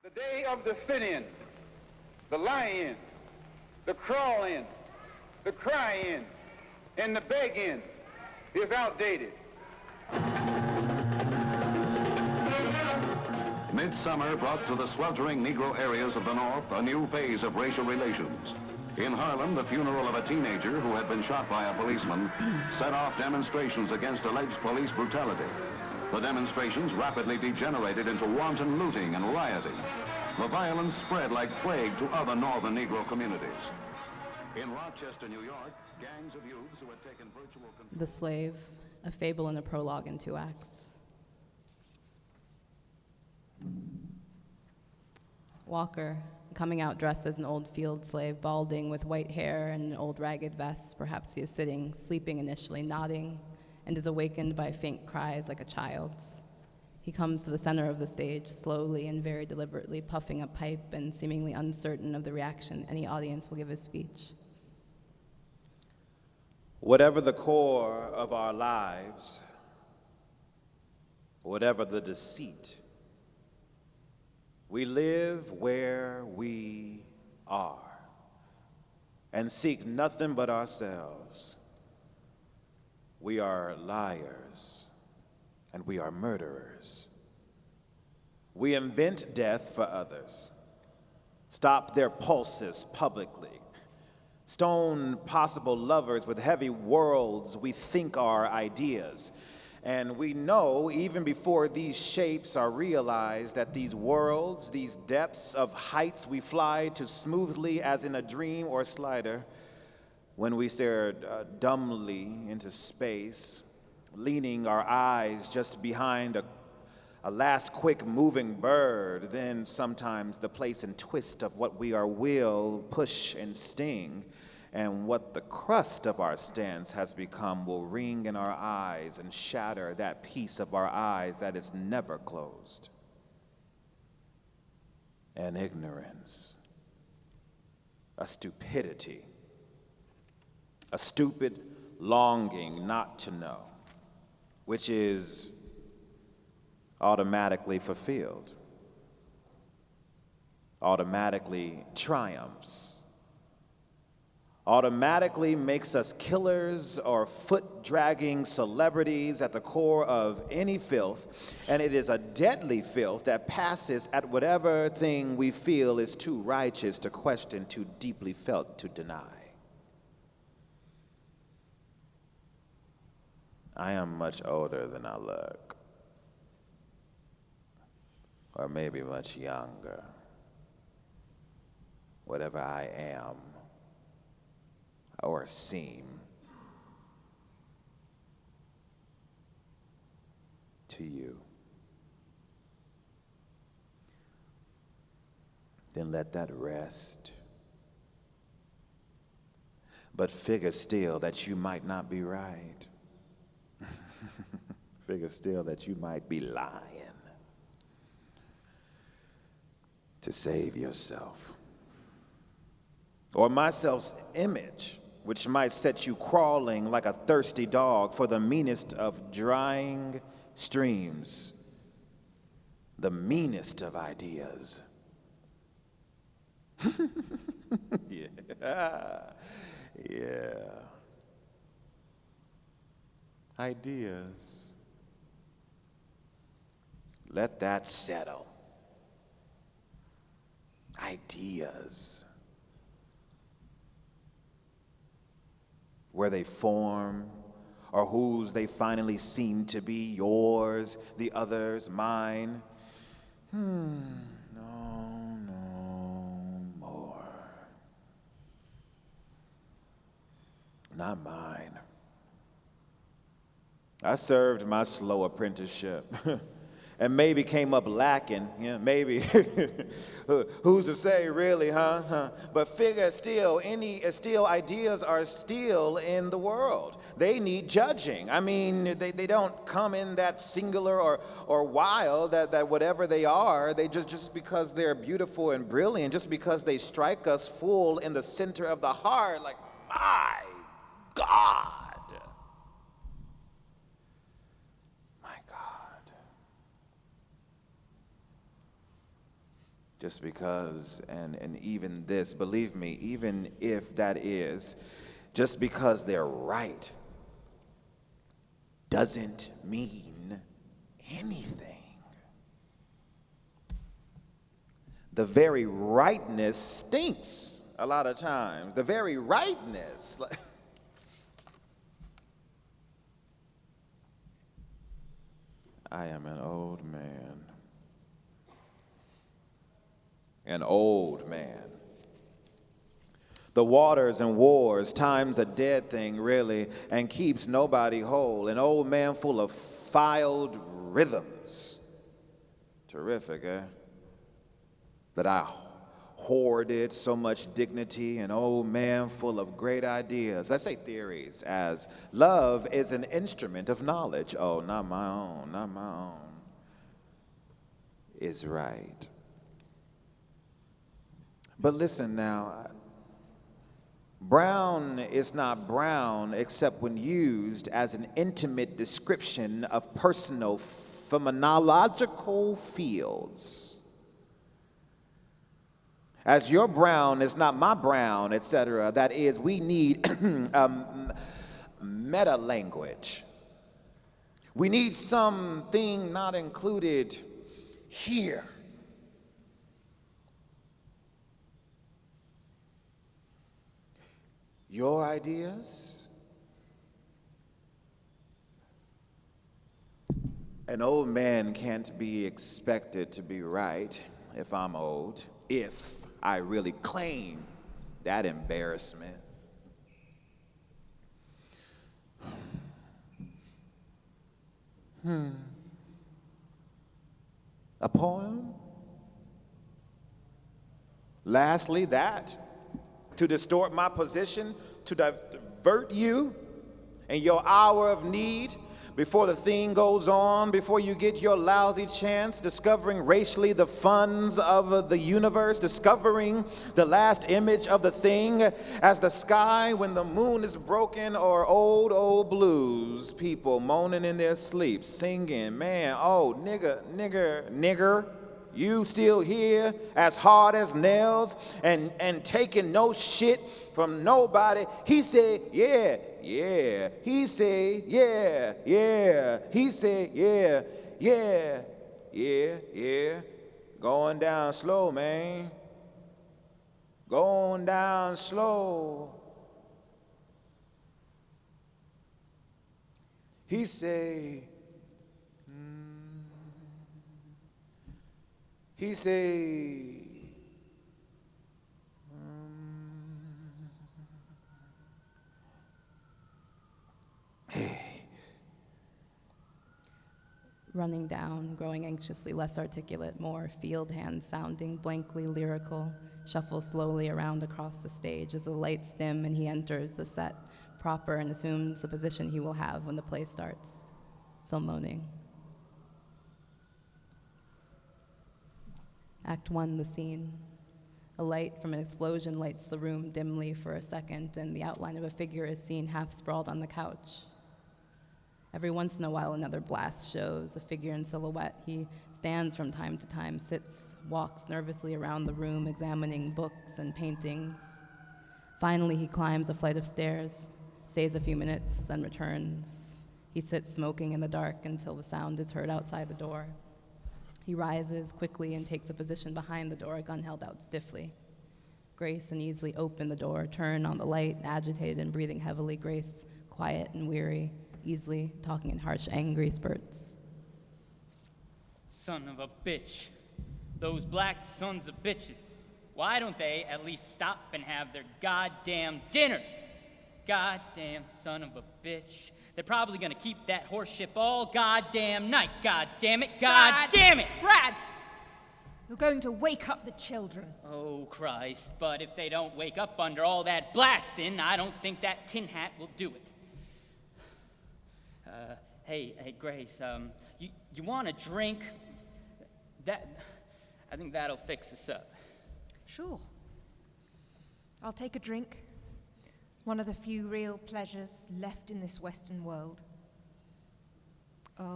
The day of the sit-in, the lie-in, the crawl-in, the cry-in, and the beg-in is outdated. Midsummer brought to the sweltering Negro areas of the North a new phase of racial relations. In Harlem, the funeral of a teenager who had been shot by a policeman set off demonstrations against alleged police brutality. The demonstrations rapidly degenerated into wanton looting and rioting. The violence spread like plague to other northern Negro communities. In Rochester, New York, gangs of youths who had taken virtual control. The Slave, a fable and a prologue in 2 acts. Walker, coming out dressed as an old field slave, balding with white hair and an old ragged vest. Perhaps he is sitting, sleeping initially, nodding, and is awakened by faint cries like a child's. He comes to the center of the stage, slowly and very deliberately puffing a pipe and seemingly uncertain of the reaction any audience will give his speech. Whatever the core of our lives, whatever the deceit, we live where we are and seek nothing but ourselves. We are liars and we are murderers. We invent death for others, stop their pulses publicly, stone possible lovers with heavy worlds we think are ideas. And we know, even before these shapes are realized, that these worlds, these depths of heights we fly to smoothly as in a dream or slider, when we stare dumbly into space, leaning our eyes just behind a last quick moving bird, then sometimes the place and twist of what we are will push and sting, and what the crust of our stance has become will ring in our eyes and shatter that piece of our eyes that is never closed. An ignorance, a stupidity, a stupid longing not to know, which is automatically fulfilled, automatically triumphs, automatically makes us killers or foot-dragging celebrities at the core of any filth, and it is a deadly filth that passes at whatever thing we feel is too righteous to question, too deeply felt to deny. I am much older than I look, or maybe much younger. Whatever I am or seem to you, then let that rest. But figure still that you might not be right. Figure still that you might be lying to save yourself. Or my self-image, which might set you crawling like a thirsty dog for the meanest of drying streams, the meanest of ideas. Yeah. Ideas. Let that settle. Ideas. Where they form, or whose they finally seem to be, yours, the others, mine. No more. Not mine. I served my slow apprenticeship and maybe came up lacking, maybe. Who's to say, really, huh? But figure still, ideas are still in the world. They need judging. I mean, they don't come in that singular or wild, that whatever they are, they just because they're beautiful and brilliant, just because they strike us full in the center of the heart, like, my God. Just because, and even this, believe me, even if that is, just because they're right, doesn't mean anything. The very rightness stinks a lot of times. The very rightness. I am an old man. An old man. The waters and wars, time's a dead thing, really, and keeps nobody whole. An old man full of filed rhythms. Terrific, eh? That I hoarded so much dignity, an old man full of great ideas. Let's say theories, as love is an instrument of knowledge. Oh, not my own, not my own. Is right. But listen now, brown is not brown except when used as an intimate description of personal phenomenological fields. As your brown is not my brown, etc. That is, we need meta language. We need something not included here. Your ideas? An old man can't be expected to be right if I'm old, if I really claim that embarrassment. A poem? Lastly, that to distort my position, to divert you in your hour of need, before the thing goes on, before you get your lousy chance, discovering racially the funds of the universe, discovering the last image of the thing as the sky when the moon is broken, or old blues people moaning in their sleep, singing, man, oh, nigger, you still here as hard as nails and taking no shit from nobody. He said, yeah. He said, yeah. He said, yeah. Going down slow, man. Going down slow. He said, Running down, growing anxiously less articulate, more field hands sounding blankly lyrical, shuffle slowly around across the stage as the lights dim and he enters the set proper and assumes the position he will have when the play starts, still moaning. Act 1, the scene. A light from an explosion lights the room dimly for a second, and the outline of a figure is seen half sprawled on the couch. Every once in a while, another blast shows a figure in silhouette. He stands from time to time, sits, walks nervously around the room, examining books and paintings. Finally, he climbs a flight of stairs, stays a few minutes, then returns. He sits smoking in the dark until the sound is heard outside the door. He rises quickly and takes a position behind the door, a gun held out stiffly. Grace and easily open the door, turn on the light, agitated and breathing heavily. Grace, quiet and weary, easily talking in harsh, angry spurts. Son of a bitch. Those black sons of bitches. Why don't they at least stop and have their goddamn dinners? Goddamn son of a bitch. They're probably gonna keep that horse ship all goddamn night. God damn it, God damn it! Brad! You're going to wake up the children. Oh, Christ, but if they don't wake up under all that blasting, I don't think that tin hat will do it. Hey, Grace, you want a drink? I think that'll fix us up. Sure. I'll take a drink. One of the few real pleasures left in this Western world.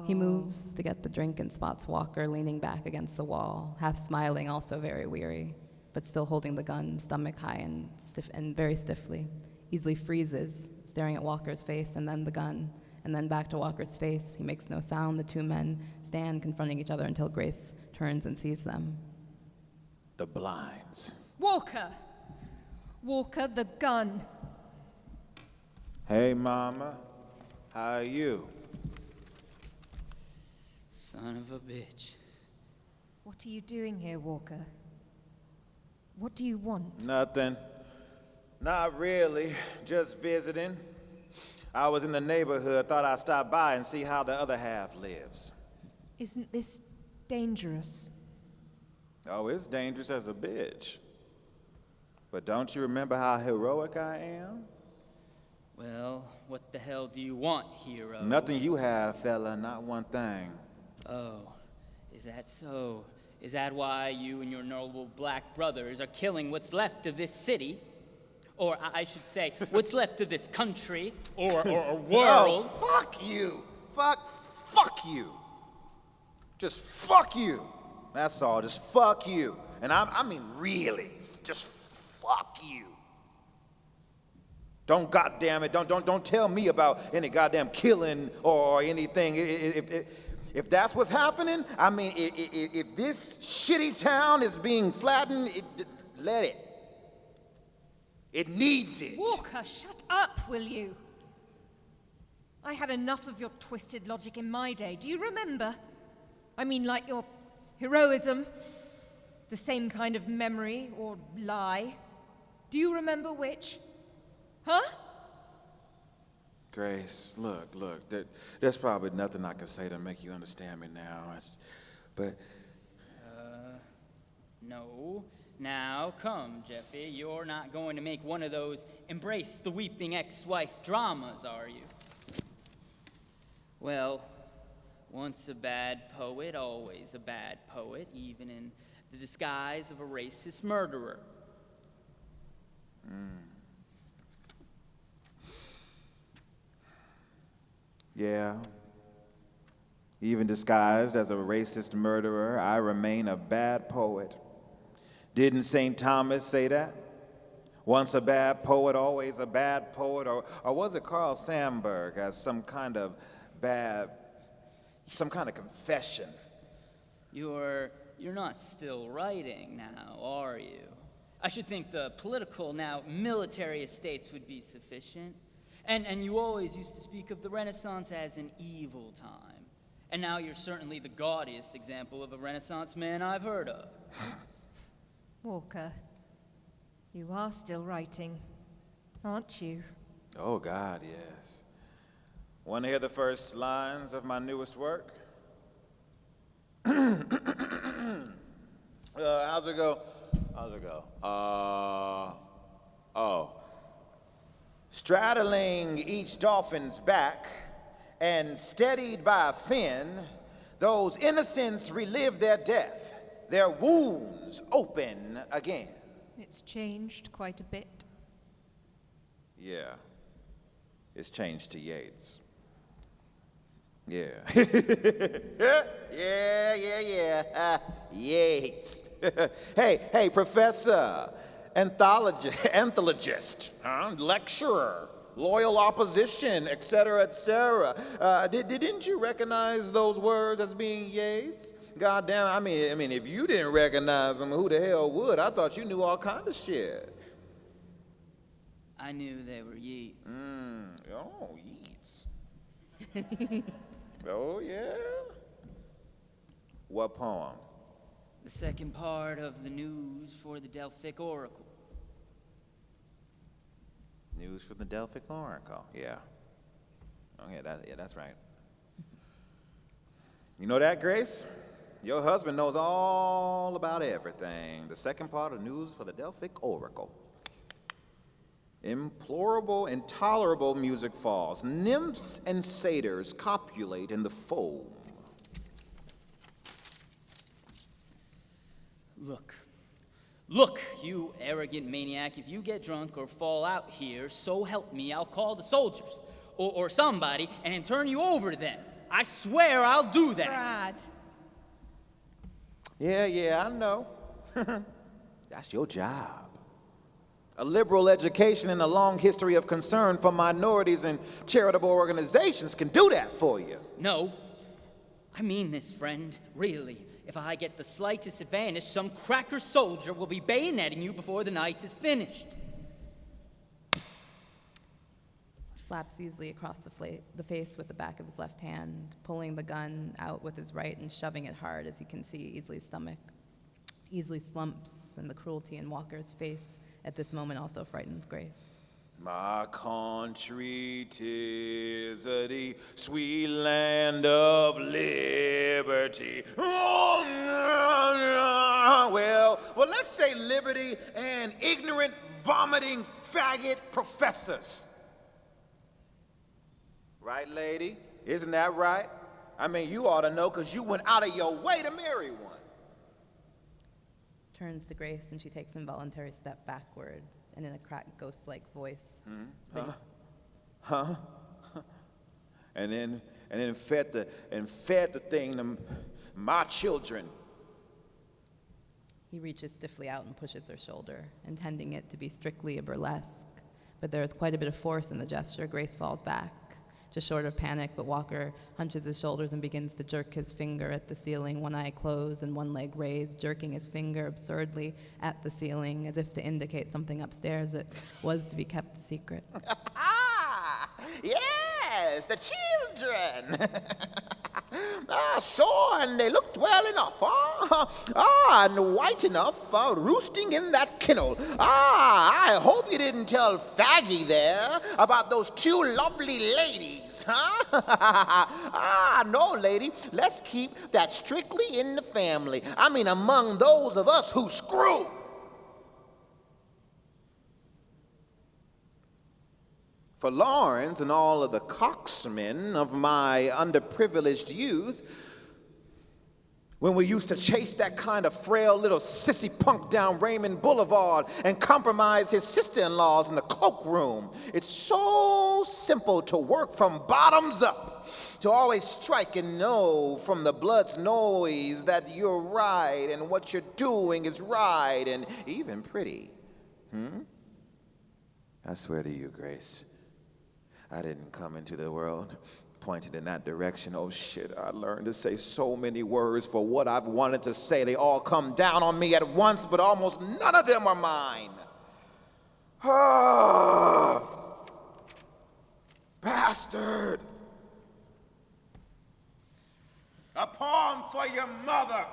He moves to get the drink and spots Walker leaning back against the wall, half smiling, also very weary, but still holding the gun, stomach high and very stiffly. Easily freezes, staring at Walker's face and then the gun, and then back to Walker's face. He makes no sound. The two men stand confronting each other until Grace turns and sees them. The blinds. Walker! Walker, the gun. Hey, Mama. How are you? Son of a bitch. What are you doing here, Walker? What do you want? Nothing. Not really. Just visiting. I was in the neighborhood, thought I'd stop by and see how the other half lives. Isn't this dangerous? Oh, it's dangerous as a bitch. But don't you remember how heroic I am? Well, what the hell do you want, hero? Nothing you have, fella, not one thing. Oh, is that so? Is that why you and your noble black brothers are killing what's left of this city? Or I should say, what's left of this country or world? Oh, fuck you! Fuck you! Just fuck you! That's all, just fuck you. And I mean really, just fuck you. Don't goddamn it, don't tell me about any goddamn killing or anything. If that's what's happening, I mean, if this shitty town is being flattened, let it. It needs it. Walker, shut up, will you? I had enough of your twisted logic in my day. Do you remember? I mean, like your heroism, the same kind of memory or lie. Do you remember which? Huh? Grace, look, there's probably nothing I can say to make you understand me now. No. Now, come, Jeffy. You're not going to make one of those embrace the weeping ex-wife dramas, are you? Well, once a bad poet, always a bad poet, even in the disguise of a racist murderer. Yeah. Even disguised as a racist murderer, I remain a bad poet. Didn't St. Thomas say that? Once a bad poet, always a bad poet? Or was it Carl Sandburg as some kind of confession? You're not still writing now, are you? I should think the political, now military estates would be sufficient. And you always used to speak of the Renaissance as an evil time. And now you're certainly the gaudiest example of a Renaissance man I've heard of. Walker, you are still writing, aren't you? Oh, God, yes. Want to hear the first lines of my newest work? How's it go? Straddling each dolphin's back and steadied by a fin, those innocents relive their death. Their wounds open again. It's changed quite a bit. Yeah. It's changed to Yates. Yeah. yeah. Yates. hey, professor, anthologist, lecturer, loyal opposition, etc., didn't you recognize those words as being Yates? Goddamn, I mean, if you didn't recognize them, who the hell would? I thought you knew all kind of shit. I knew they were Yeats. Oh, Yeats. Oh, yeah? What poem? The second part of the News for the Delphic Oracle. News from the Delphic Oracle, yeah. Oh, yeah, that's right. You know that, Grace? Your husband knows all about everything. The second part of News for the Delphic Oracle. Implorable, intolerable music falls. Nymphs and satyrs copulate in the foam. Look, you arrogant maniac, if you get drunk or fall out here, so help me, I'll call the soldiers or somebody and turn you over to them. I swear I'll do that. Brad. Yeah, I know. That's your job. A liberal education and a long history of concern for minorities and charitable organizations can do that for you. No, I mean this, friend, really. If I get the slightest advantage, some cracker soldier will be bayoneting you before the night is finished. Slaps easily across the face with the back of his left hand, pulling the gun out with his right and shoving it hard, as you can see, easily stomach. Easily slumps, and the cruelty in Walker's face at this moment also frightens Grace. My country, 'tis the sweet land of liberty. Well, let's say liberty and ignorant, vomiting, faggot professors. Right, lady? Isn't that right? I mean, you ought to know because you went out of your way to marry one. Turns to Grace, and she takes an involuntary step backward, and in a cracked, ghost-like voice. Huh? And then fed the thing to my children. He reaches stiffly out and pushes her shoulder, intending it to be strictly a burlesque. But there is quite a bit of force in the gesture. Grace falls back, just short of panic, but Walker hunches his shoulders and begins to jerk his finger at the ceiling, one eye closed and one leg raised, jerking his finger absurdly at the ceiling, as if to indicate something upstairs that was to be kept a secret. Yes, the children. Sure, and they looked well enough, and white enough, roosting in that kennel. I hope you didn't tell Faggy there about those two lovely ladies, huh? No, lady, let's keep that strictly in the family. I mean, among those of us who screw. For Lawrence and all of the coxmen of my underprivileged youth, when we used to chase that kind of frail little sissy punk down Raymond Boulevard and compromise his sister-in-laws in the cloakroom, it's so simple to work from bottoms up, to always strike and know from the blood's noise that you're right and what you're doing is right and even pretty. I swear to you, Grace, I didn't come into the world pointed in that direction. Oh shit, I learned to say so many words for what I've wanted to say. They all come down on me at once, but almost none of them are mine. Bastard! A poem for your mother.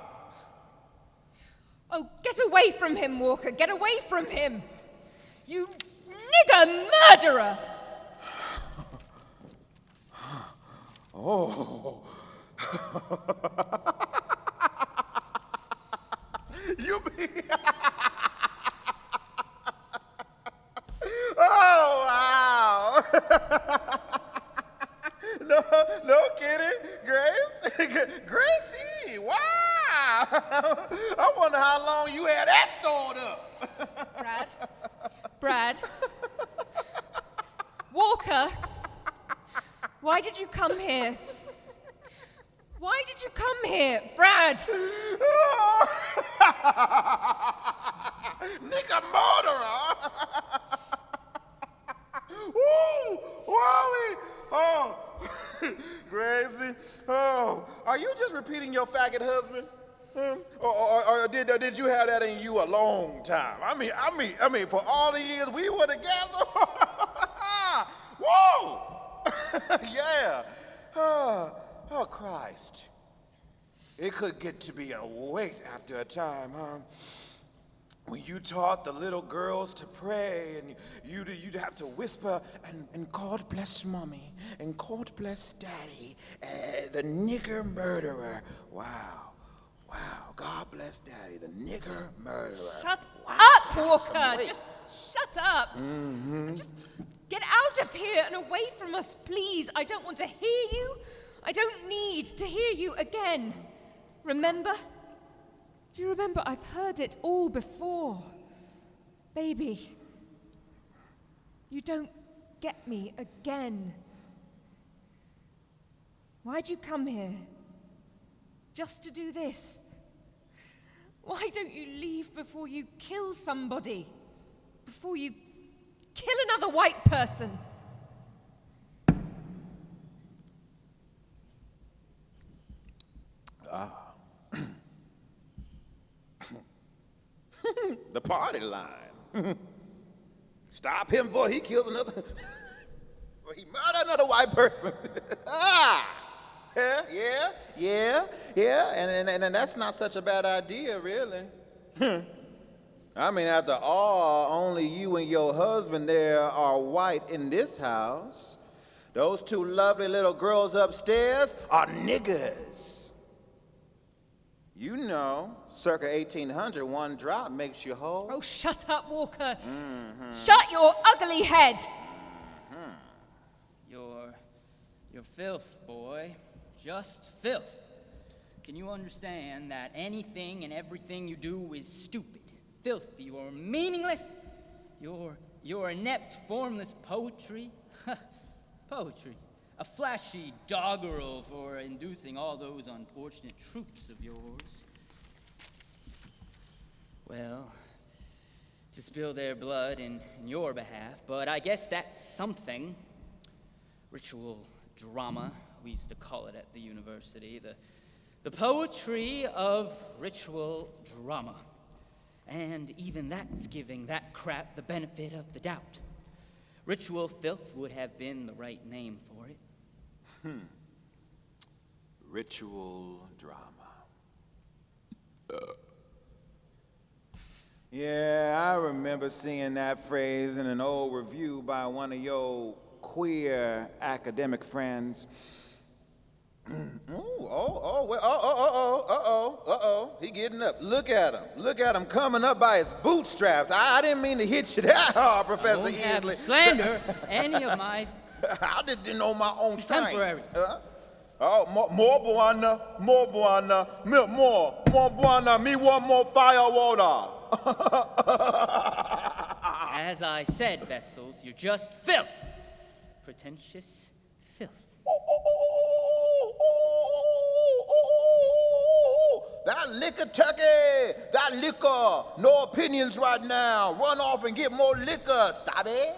Oh, get away from him, Walker. Get away from him. You nigger murderer! Oh. You be. Oh, wow. No kidding, Grace? Gracie, wow. I wonder how long you had that stored up. Brad. Walker. Why did you come here? Why did you come here, Brad? Nigga murderer! Woo! Wally! Oh, Gracie. Oh, are you just repeating your faggot husband? Or did you have that in you a long time? I mean, for all the years we were together. Whoa! Yeah. Oh, Christ. It could get to be a weight after a time, huh? When you taught the little girls to pray and you'd have to whisper, and God bless Mommy, and God bless Daddy, the nigger murderer. Wow. God bless Daddy, the nigger murderer. Shut wow. up, That's Walker. Just shut up. Just get out of here and away from us, please. I don't want to hear you. I don't need to hear you again. Remember? Do you remember? I've heard it all before. Baby, you don't get me again. Why'd you come here? Just to do this? Why don't you leave before you kill somebody? Before you kill another white person? The party line. Stop him before he kills another. Before he murder another white person. Yeah. And that's not such a bad idea, really. I mean, after all, only you and your husband there are white in this house. Those two lovely little girls upstairs are niggers. You know, circa 1800, one drop makes you whole. Oh, shut up, Walker. Shut your ugly head. You're filth, boy. Just filth. Can you understand that anything and everything you do is stupid, filthy, or meaningless? Your inept, formless poetry? Poetry. A flashy doggerel for inducing all those unfortunate troops of yours. Well, to spill their blood in your behalf, but I guess that's something. Ritual drama, we used to call it at the university. The poetry of ritual drama. And even that's giving that crap the benefit of the doubt. Ritual filth would have been the right name for it. Ritual drama. Yeah, I remember seeing that phrase in an old review by one of your queer academic friends. He getting up. Look at him coming up by his bootstraps. I didn't mean to hit you that hard, Professor Easley. Slander any of my I didn't know my own strength. contemporaries. More buana, milk more buana, me want more fire water. As I said, Vessels, you're just filth. Pretentious filth. That liquor turkey, that liquor, no opinions right now. Run off and get more liquor, sabe?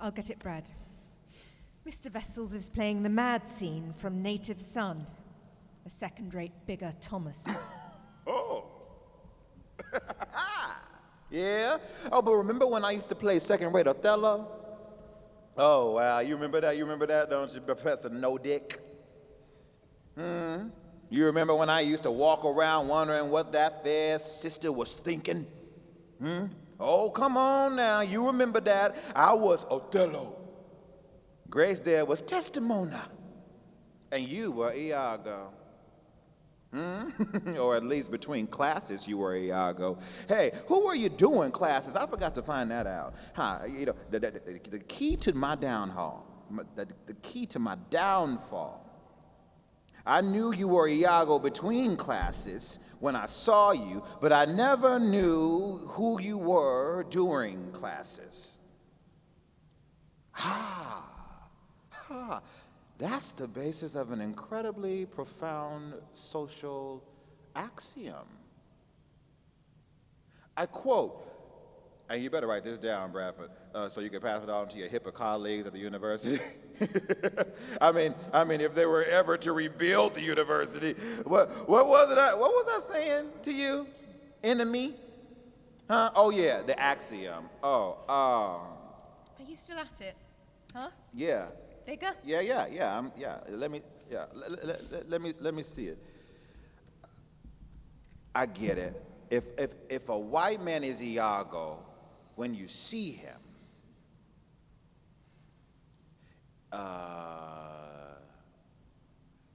I'll get it, Brad. Mr. Vessels is playing the mad scene from Native Son, a second-rate bigger Thomas. Oh. Yeah? Oh, but remember when I used to play second-rate Othello? Oh, wow, you remember that, don't you, Professor No Dick? You remember when I used to walk around wondering what that fair sister was thinking? Oh, come on now, you remember that. I was Othello. Grace there was Testimona. And you were Iago. Or at least between classes you were Iago. Hey, who were you doing classes? I forgot to find that out. You know, the key to my downfall, the key to my downfall, I knew you were Iago between classes when I saw you, but I never knew who you were during classes. That's the basis of an incredibly profound social axiom. I quote, and you better write this down, Bradford, so you can pass it on to your hipper colleagues at the university. I mean, if they were ever to rebuild the university, what was I saying to you, enemy? Huh? Oh yeah, the axiom. Are you still at it? Huh? Yeah. Bigger? Yeah. Let me see it. I get it. If a white man is Iago, when you see him,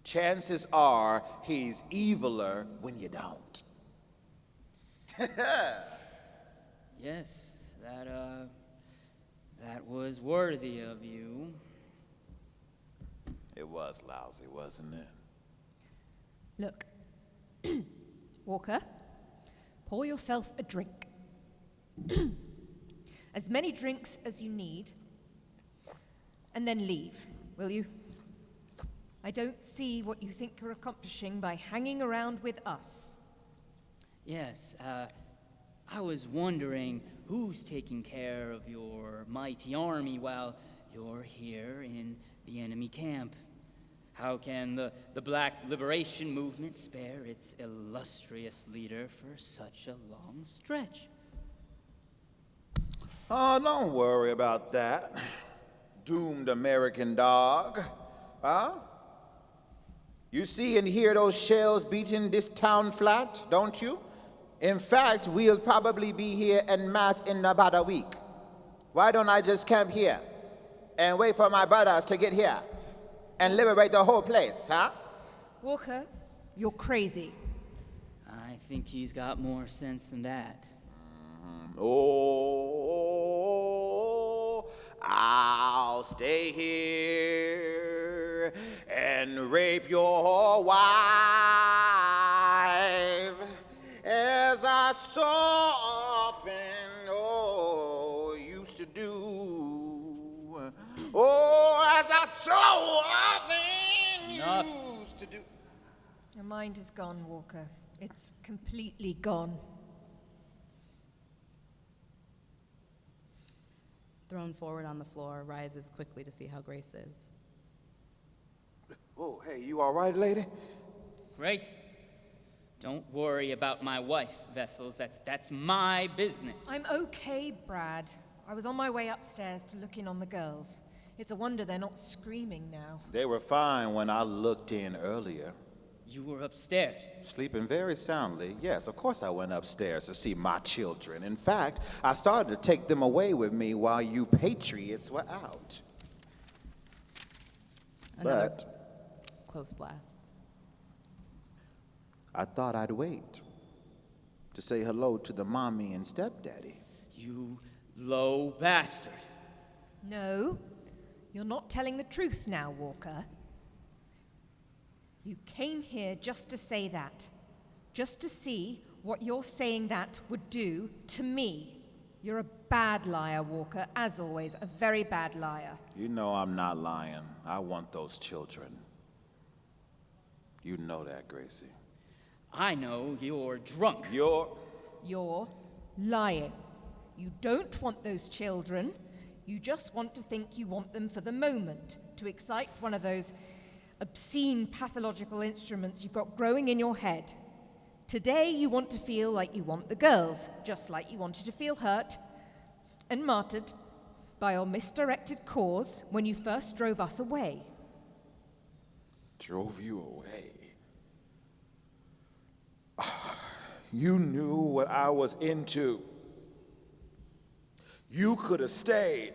chances are he's eviler when you don't. Yes, that was worthy of you. It was lousy, wasn't it? Look, Walker, pour yourself a drink. As many drinks as you need, and then leave, will you? I don't see what you think you're accomplishing by hanging around with us. Yes, I was wondering who's taking care of your mighty army while you're here in the enemy camp. How can the Black Liberation Movement spare its illustrious leader for such a long stretch? Oh, don't worry about that, doomed American dog. Huh? You see and hear those shells beating this town flat, don't you? In fact, we'll probably be here en masse in about a week. Why don't I just camp here and wait for my brothers to get here and liberate the whole place, huh? Walker, you're crazy. I think he's got more sense than that. Oh, I'll stay here and rape your wife as I so often, used to do. Oh, as I so often Enough. used to do. Your mind is gone, Walker. It's completely gone. Thrown forward on the floor, rises quickly to see how Grace is. Oh, hey, you all right, lady? Grace, don't worry about my wife, Vessels. That's my business. I'm okay, Brad. I was on my way upstairs to look in on the girls. It's a wonder they're not screaming now. They were fine when I looked in earlier. You were upstairs. Sleeping very soundly. Yes, of course I went upstairs to see my children. In fact, I started to take them away with me while you patriots were out. Another But close blast. I thought I'd wait to say hello to the mommy and stepdaddy. You low bastard. No, you're not telling the truth now, Walker. You came here just to say that. Just to see what you're saying that would do to me. You're a bad liar, Walker. As always, a very bad liar. You know I'm not lying. I want those children. You know that, Gracie. I know you're drunk. You're lying. You don't want those children. You just want to think you want them for the moment, to excite one of those obscene pathological instruments you've got growing in your head. Today you want to feel like you want the girls, just like you wanted to feel hurt and martyred by your misdirected cause when you first drove us away. drove you away. You knew what I was into. You could have stayed.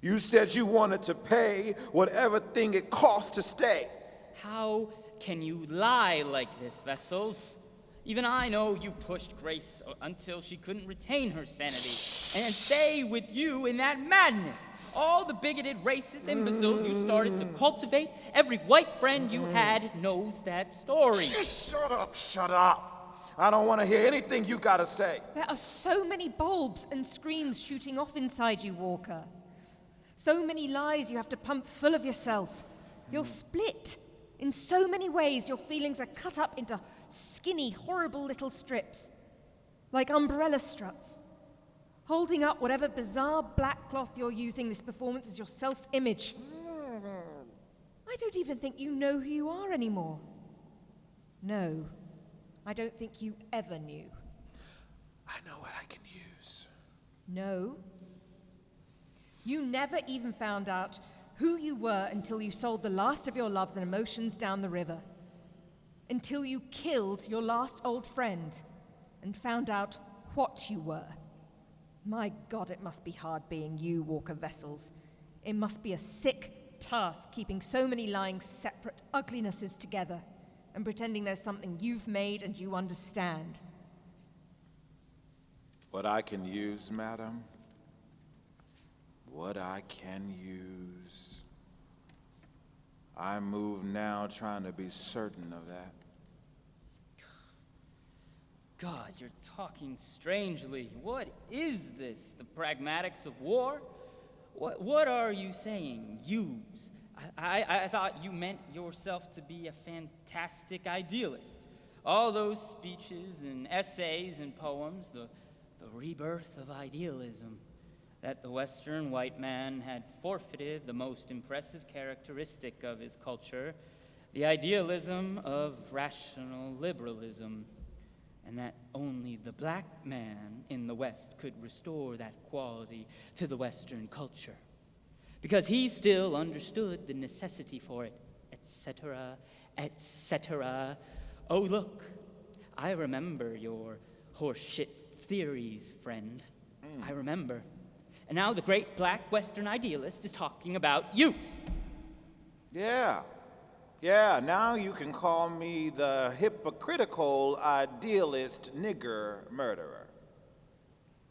You said you wanted to pay whatever thing it cost to stay. How can you lie like this, Vessels? Even I know you pushed Grace until she couldn't retain her sanity and stay with you in that madness. All the bigoted, racist imbeciles you started to cultivate, every white friend you had knows that story. Shut up, shut up. I don't want to hear anything you gotta say. There are so many bulbs and screams shooting off inside you, Walker. So many lies you have to pump full of yourself. You're split. In so many ways, your feelings are cut up into skinny, horrible little strips, like umbrella struts, holding up whatever bizarre black cloth you're using this performance as your self's image. I don't even think you know who you are anymore. No, I don't think you ever knew. I know what I can use. No. You never even found out who you were until you sold the last of your loves and emotions down the river. Until you killed your last old friend and found out what you were. My God, it must be hard being you, Walker Vessels. It must be a sick task keeping so many lying separate uglinesses together and pretending there's something you've made and you understand. What I can use, madam? What I can use. I move now trying to be certain of that. God, you're talking strangely. What is this? The pragmatics of war? What are you saying? Use. I thought you meant yourself to be a fantastic idealist. All those speeches and essays and poems, the rebirth of idealism, that the Western white man had forfeited the most impressive characteristic of his culture, the idealism of rational liberalism, and that only the black man in the West could restore that quality to the Western culture, because he still understood the necessity for it, etc., etc. Oh, look, I remember your horseshit theories, friend. I remember. And now the great black Western idealist is talking about use. Yeah, now you can call me the hypocritical idealist nigger murderer.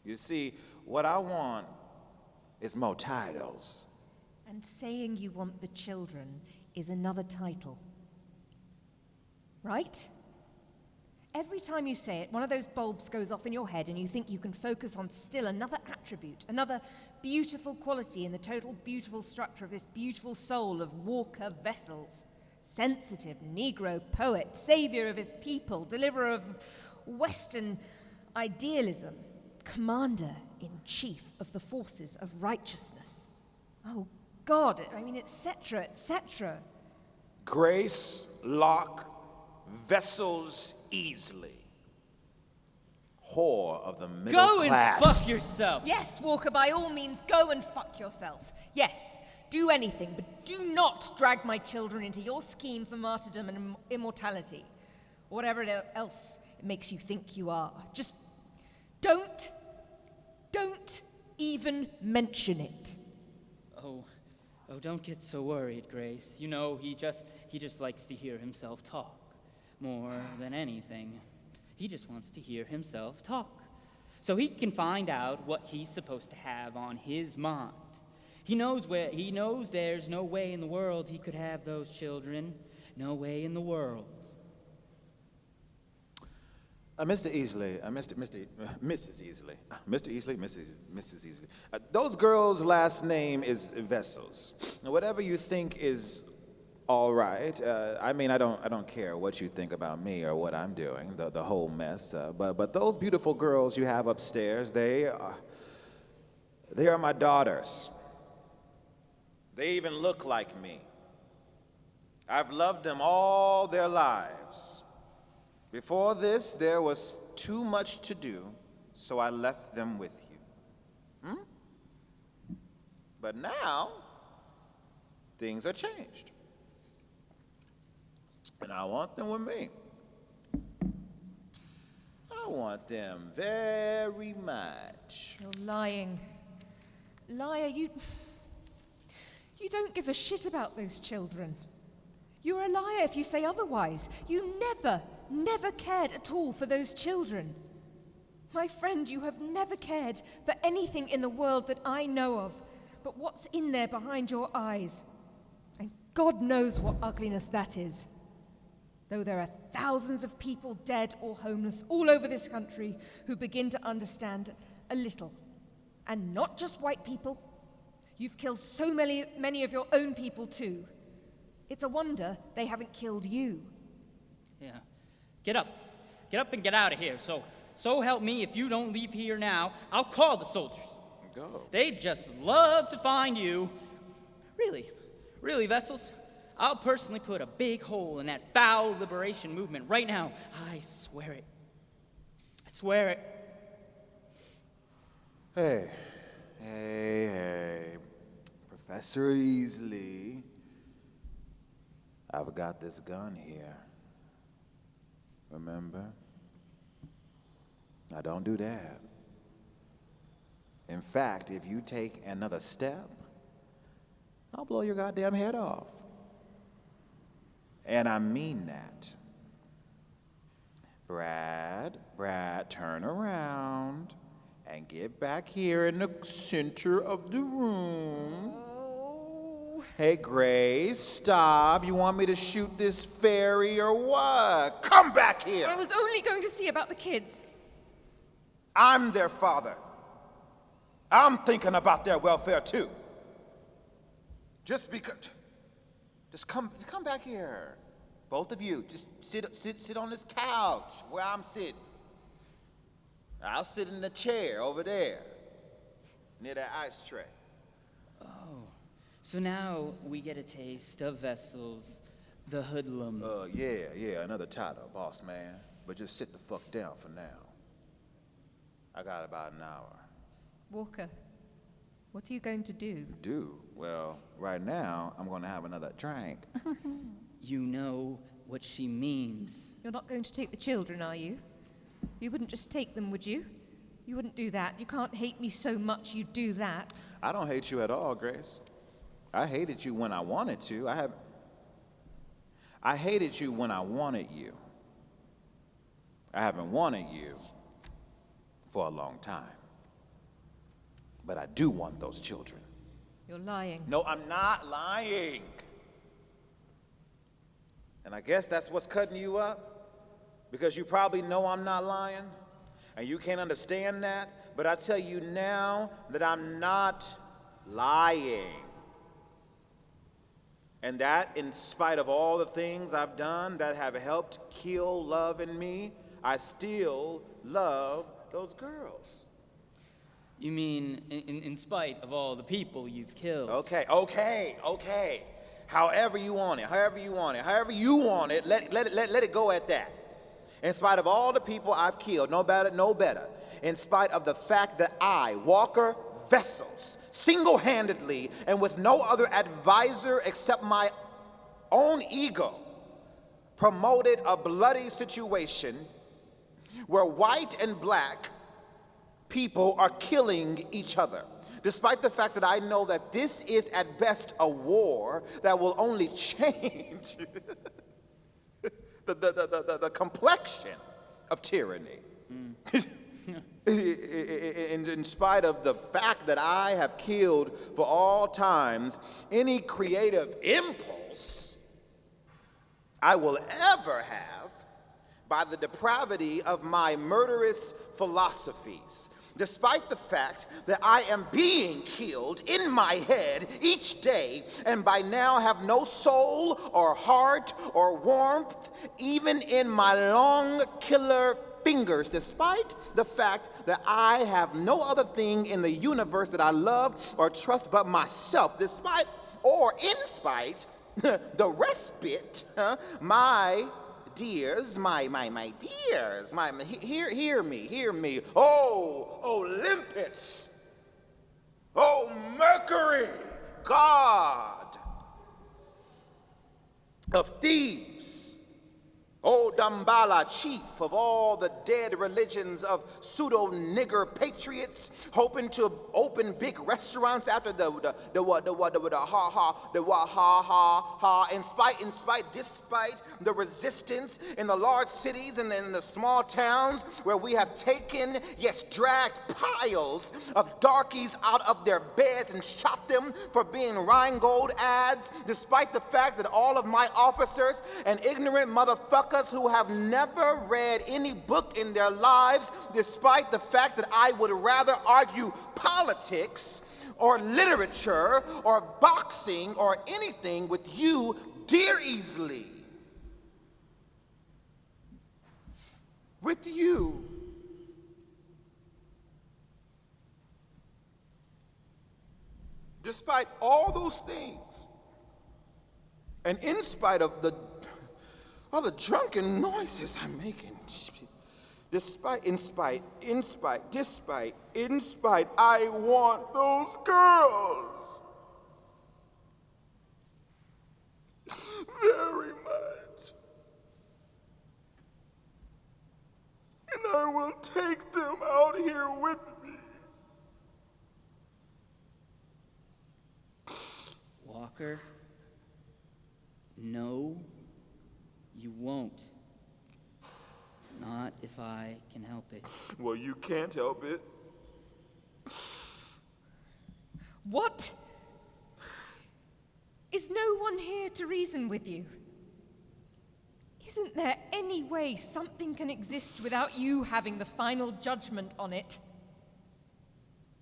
You see, what I want is more titles. And saying you want the children is another title. Right? Every time you say it, one of those bulbs goes off in your head and you think you can focus on still another attribute, another beautiful quality in the total beautiful structure of this beautiful soul of Walker Vessels. Sensitive Negro poet, savior of his people, deliverer of Western idealism, commander-in-chief of the forces of righteousness. Oh God, I mean, etc., etc. Grace, Locke, Vessels, Easley. Whore of the middle class. Go and fuck yourself. Yes, Walker, by all means, go and fuck yourself. Yes, do anything, but do not drag my children into your scheme for martyrdom and immortality. Or whatever else it makes you think you are. Just don't even mention it. Oh, don't get so worried, Grace. You know, he just likes to hear himself talk. More than anything. He just wants to hear himself talk. So he can find out what he's supposed to have on his mind. He knows there's no way in the world he could have those children. No way in the world. Mr. Easley, Mrs. Easley. Those girls' last name is Vessels. Whatever you think is all right. I don't care what you think about me or what I'm doing, the whole mess. But those beautiful girls you have upstairs, they are my daughters. They even look like me. I've loved them all their lives. Before this, there was too much to do, so I left them with you. But now, things are changed. And I want them with me. I want them very much. You're lying. Liar, you don't give a shit about those children. You're a liar if you say otherwise. You never cared at all for those children. My friend, you have never cared for anything in the world that I know of, but what's in there behind your eyes. And God knows what ugliness that is. Though there are thousands of people dead or homeless all over this country who begin to understand a little. And not just white people. You've killed so many of your own people too. It's a wonder they haven't killed you. Yeah. Get up and get out of here. So help me, if you don't leave here now, I'll call the soldiers. Go. They'd just love to find you. Really, Vessels? I'll personally put a big hole in that foul liberation movement right now. I swear it. I swear it. Hey. Professor Easley. I've got this gun here. Remember? Now don't do that. In fact, if you take another step, I'll blow your goddamn head off. And I mean that. Brad, turn around and get back here in the center of the room. Oh. Hey, Grace, stop. You want me to shoot this fairy or what? Come back here. I was only going to see about the kids. I'm their father. I'm thinking about their welfare too. Just Just come back here. Both of you, just sit on this couch where I'm sitting. I'll sit in the chair over there, near that ice tray. Oh, so now we get a taste of Vessel's The Hoodlum. Yeah, another title, boss man. But just sit the fuck down for now. I got about an hour. Walker, what are you going to do? Well, right now, I'm gonna have another drink. You know what she means. You're not going to take the children, are you? You wouldn't just take them, would you? You wouldn't do that. You can't hate me so much you'd do that. I don't hate you at all, Grace. I hated you when I wanted to. I hated you when I wanted you. I haven't wanted you for a long time. But I do want those children. You're lying. No, I'm not lying. And I guess that's what's cutting you up. Because you probably know I'm not lying. And you can't understand that. But I tell you now that I'm not lying. And that, in spite of all the things I've done that have helped kill love in me, I still love those girls. You mean in spite of all the people you've killed? Okay. However you want it, let it go at that. In spite of all the people I've killed, no better. In spite of the fact that I, Walker Vessels, single-handedly and with no other advisor except my own ego, promoted a bloody situation where white and black people are killing each other. Despite the fact that I know that this is at best a war that will only change the complexion of tyranny. In spite of the fact that I have killed for all times any creative impulse I will ever have by the depravity of my murderous philosophies. Despite the fact that I am being killed in my head each day and by now have no soul or heart or warmth, even in my long killer fingers, despite the fact that I have no other thing in the universe that I love or trust but myself, despite or in spite the respite, my dears, my dears, hear me. Oh, Olympus. Oh, Mercury, God of thieves. Oh, Dambala, chief of all the dead religions of pseudo-nigger patriots, hoping to open big restaurants after despite the resistance in the large cities and in the small towns where we have taken, yes, dragged piles of darkies out of their beds and shot them for being Rheingold ads, despite the fact that all of my officers and ignorant motherfuckers who have never read any book in their lives, despite the fact that I would rather argue politics or literature or boxing or anything with you, dear Easley. With you. Despite all those things, and in spite of the drunken noises I'm making, in spite, I want those girls very much. And I will take them out here with me. Walker, no. You won't. Not if I can help it. Well, you can't help it. What? Is no one here to reason with you? Isn't there any way something can exist without you having the final judgment on it?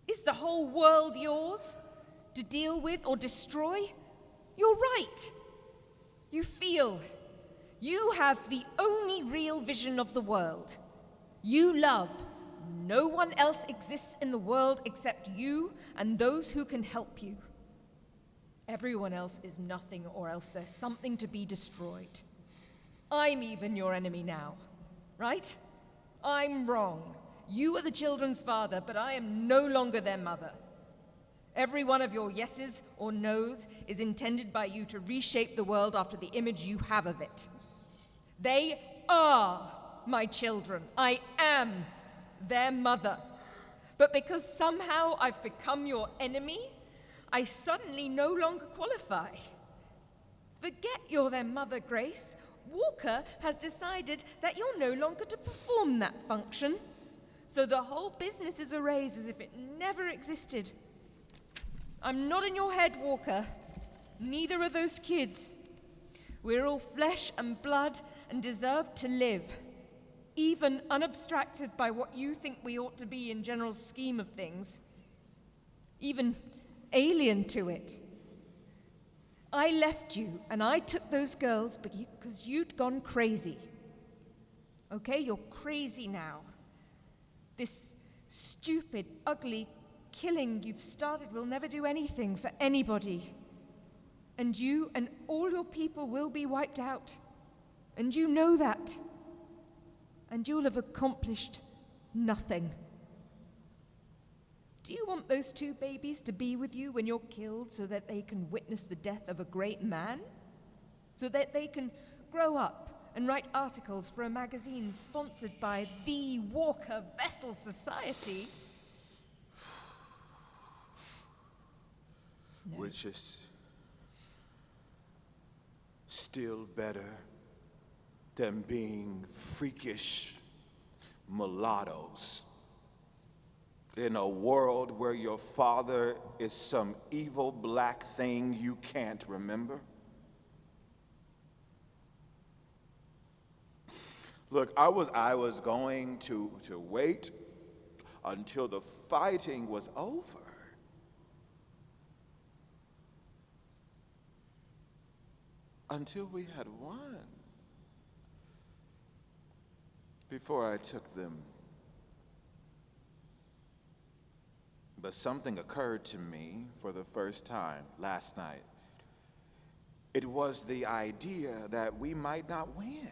Is the whole world yours to deal with or destroy? You're right. You feel. You have the only real vision of the world. You love. No one else exists in the world except you and those who can help you. Everyone else is nothing, or else there's something to be destroyed. I'm even your enemy now, right? I'm wrong. You are the children's father, but I am no longer their mother. Every one of your yeses or nos is intended by you to reshape the world after the image you have of it. They are my children. I am their mother. But because somehow I've become your enemy, I suddenly no longer qualify. Forget you're their mother, Grace. Walker has decided that you're no longer to perform that function. So the whole business is erased as if it never existed. I'm not in your head, Walker. Neither are those kids. We're all flesh and blood and deserve to live, even unabstracted by what you think we ought to be in general scheme of things, even alien to it. I left you, and I took those girls because you'd gone crazy. Okay, you're crazy now. This stupid, ugly killing you've started will never do anything for anybody. And you and all your people will be wiped out. And you know that. And you'll have accomplished nothing. Do you want those 2 babies to be with you when you're killed so that they can witness the death of a great man? So that they can grow up and write articles for a magazine sponsored by the Walker Vessel Society? No. Which is still better than being freakish mulattoes in a world where your father is some evil black thing you can't remember. Look, I was going to wait until the fighting was over. Until we had won. Before I took them. But something occurred to me for the first time last night. It was the idea that we might not win.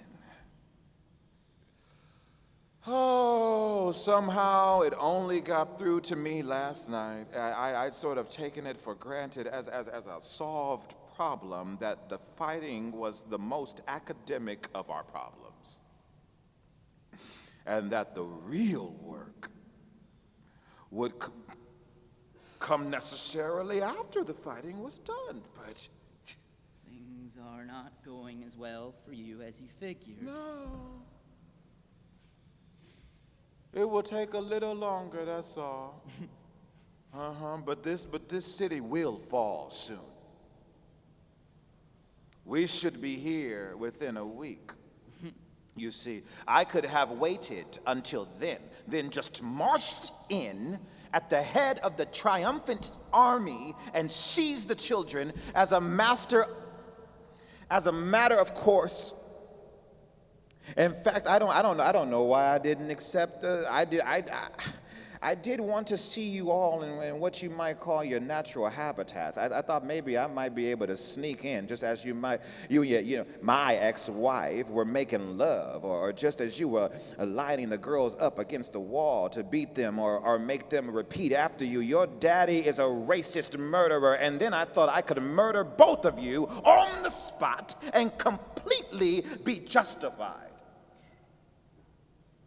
Oh, somehow it only got through to me last night. I'd sort of taken it for granted as a solved problem that the fighting was the most academic of our problems. And that the real work would come necessarily after the fighting was done. But things are not going as well for you as you figured. no. It will take a little longer, that's all. But this city will fall soon. We should be here within a week. You see, I could have waited until then just marched in at the head of the triumphant army and seized the children as a matter of course. In fact, I don't know why I didn't accept. I did want to see you all in what you might call your natural habitats. I thought maybe I might be able to sneak in, just as you know, my ex-wife were making love, or just as you were lining the girls up against the wall to beat them or make them repeat after you. Your daddy is a racist murderer, and then I thought I could murder both of you on the spot and completely be justified.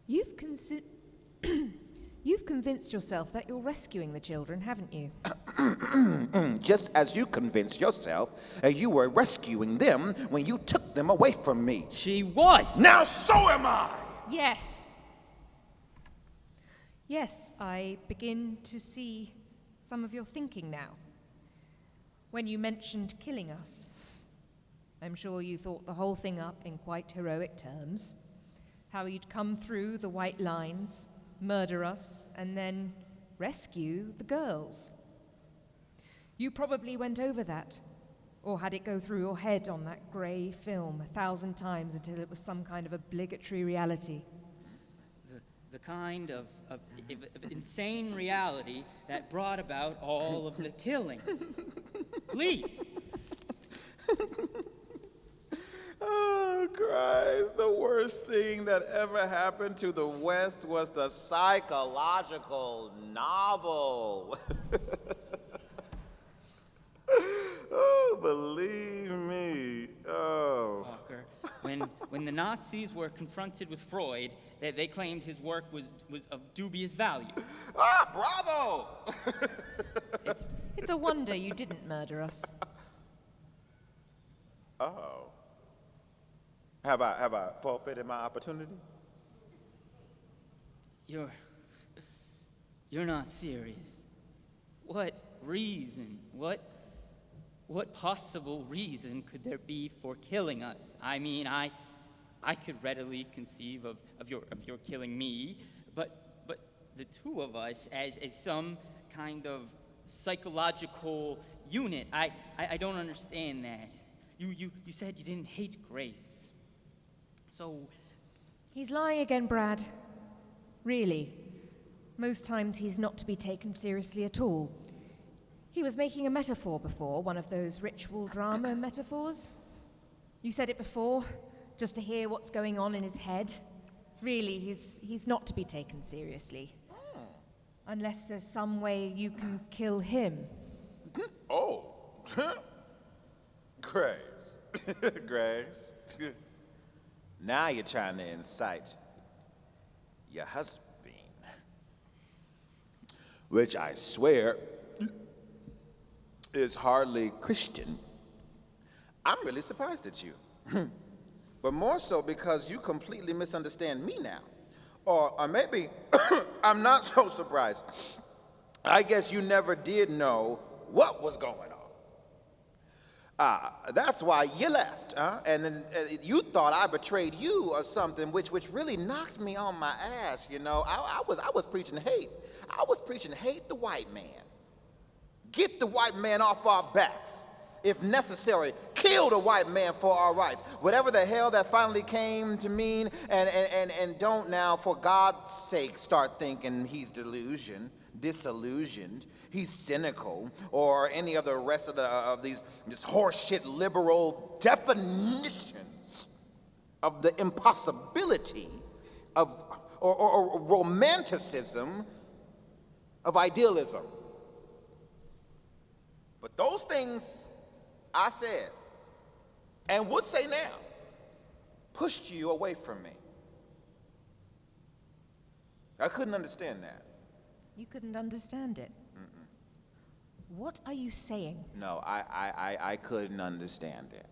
You've convinced yourself that you're rescuing the children, haven't you? Just as you convinced yourself you were rescuing them when you took them away from me. She was! Now so am I! Yes. Yes, I begin to see some of your thinking now. When you mentioned killing us, I'm sure you thought the whole thing up in quite heroic terms. How you'd come through the white lines, murder us, and then rescue the girls. You probably went over that, Or had it go through your head on that grey film 1,000 times until it was some kind of obligatory reality? The kind of insane reality that brought about all of the killing. Please. Oh, Christ, the worst thing that ever happened to the West was the psychological novel. Oh, believe me. Oh. Walker, when the Nazis were confronted with Freud, they claimed his work was of dubious value. Ah, bravo! It's a wonder you didn't murder us. Oh. Have I forfeited my opportunity? You're not serious. What reason? What possible reason could there be for killing us? I mean, I could readily conceive of your killing me, but the two of us as some kind of psychological unit, I don't understand that. You said you didn't hate Grace. So He's lying again, Brad. Really. Most times he's not to be taken seriously at all. He was making a metaphor before, one of those ritual drama metaphors. You said it before, just to hear what's going on in his head. Really, he's not to be taken seriously. Unless there's some way you can kill him. Oh. Grace. Grace. Now you're trying to incite your husband. Which I swear is hardly Christian. I'm really surprised at you. But more so because you completely misunderstand me now. Or maybe I'm not so surprised. I guess you never did know what was going on. That's why you left, huh? And then you thought I betrayed you or something, which really knocked me on my ass, you know. I was preaching hate. I was preaching hate the white man. Get the white man off our backs. If necessary, kill the white man for our rights. Whatever the hell that finally came to mean, and don't now, for God's sake, start thinking he's disillusioned, he's cynical, or any other rest of these just horseshit liberal definitions of the impossibility of or romanticism of idealism. But those things I said, and would say now, pushed you away from me. I couldn't understand that. You couldn't understand it? Mm-mm. What are you saying? No, I couldn't understand it.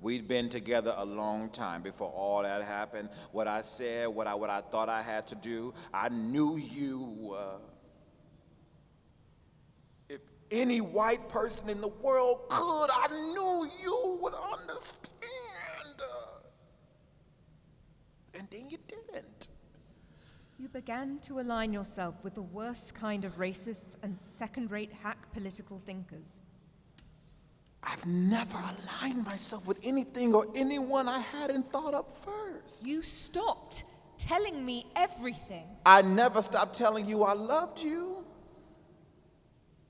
We'd been together a long time before all that happened. What I said, what I thought I had to do, I knew you. If any white person in the world could, I knew you would understand. And then you didn't. You began to align yourself with the worst kind of racists and second-rate hack political thinkers. I've never aligned myself with anything or anyone I hadn't thought up first. You stopped telling me everything. I never stopped telling you I loved you.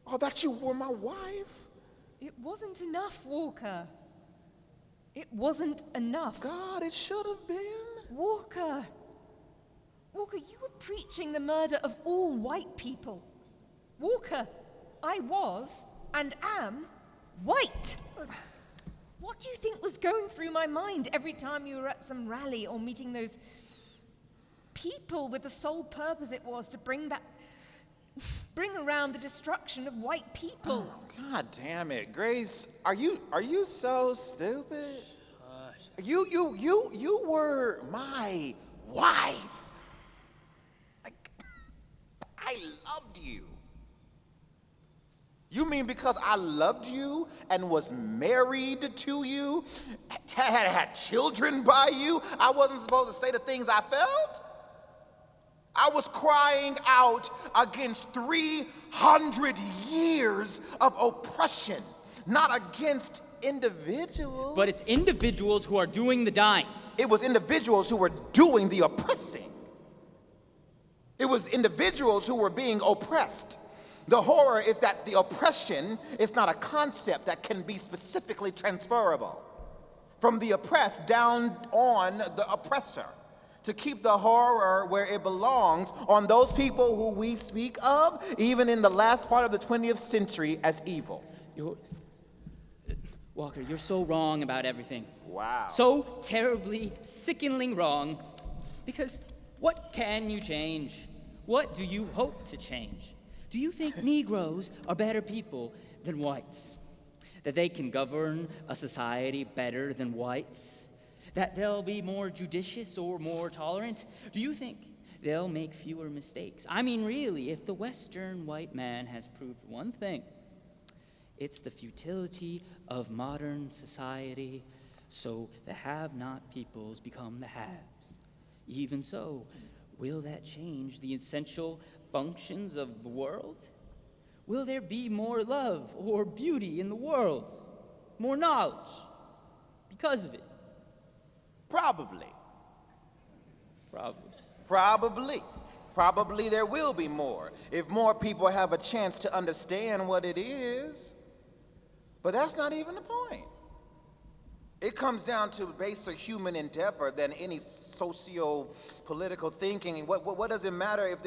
Or that you were my wife. It wasn't enough, Walker. It wasn't enough. God, it should have been. Walker, you were preaching the murder of all white people. Walker, I was and am white. What do you think was going through my mind every time you were at some rally or meeting those people with the sole purpose it was to bring around the destruction of white people? Oh, God damn it, Grace! Are you so stupid? You were my wife. I loved you. You mean because I loved you and was married to you, had children by you, I wasn't supposed to say the things I felt? I was crying out against 300 years of oppression, not against individuals. But it's individuals who are doing the dying. It was individuals who were doing the oppressing. It was individuals who were being oppressed. The horror is that the oppression is not a concept that can be specifically transferable from the oppressed down on the oppressor. To keep the horror where it belongs on those people who we speak of, even in the last part of the 20th century, as evil. Walker, you're so wrong about everything. Wow. So terribly, sickeningly wrong. Because what can you change? What do you hope to change? Do you think Negroes are better people than whites? That they can govern a society better than whites? That they'll be more judicious or more tolerant? Do you think they'll make fewer mistakes? I mean, really, if the Western white man has proved one thing, it's the futility of modern society, so the have-not peoples become the haves. Even so, will that change the essential functions of the world? Will there be more love or beauty in the world? More knowledge because of it? Probably. Probably. Probably there will be more if more people have a chance to understand what it is. But that's not even the point. It comes down to baser human endeavor than any socio-political thinking. What does it matter if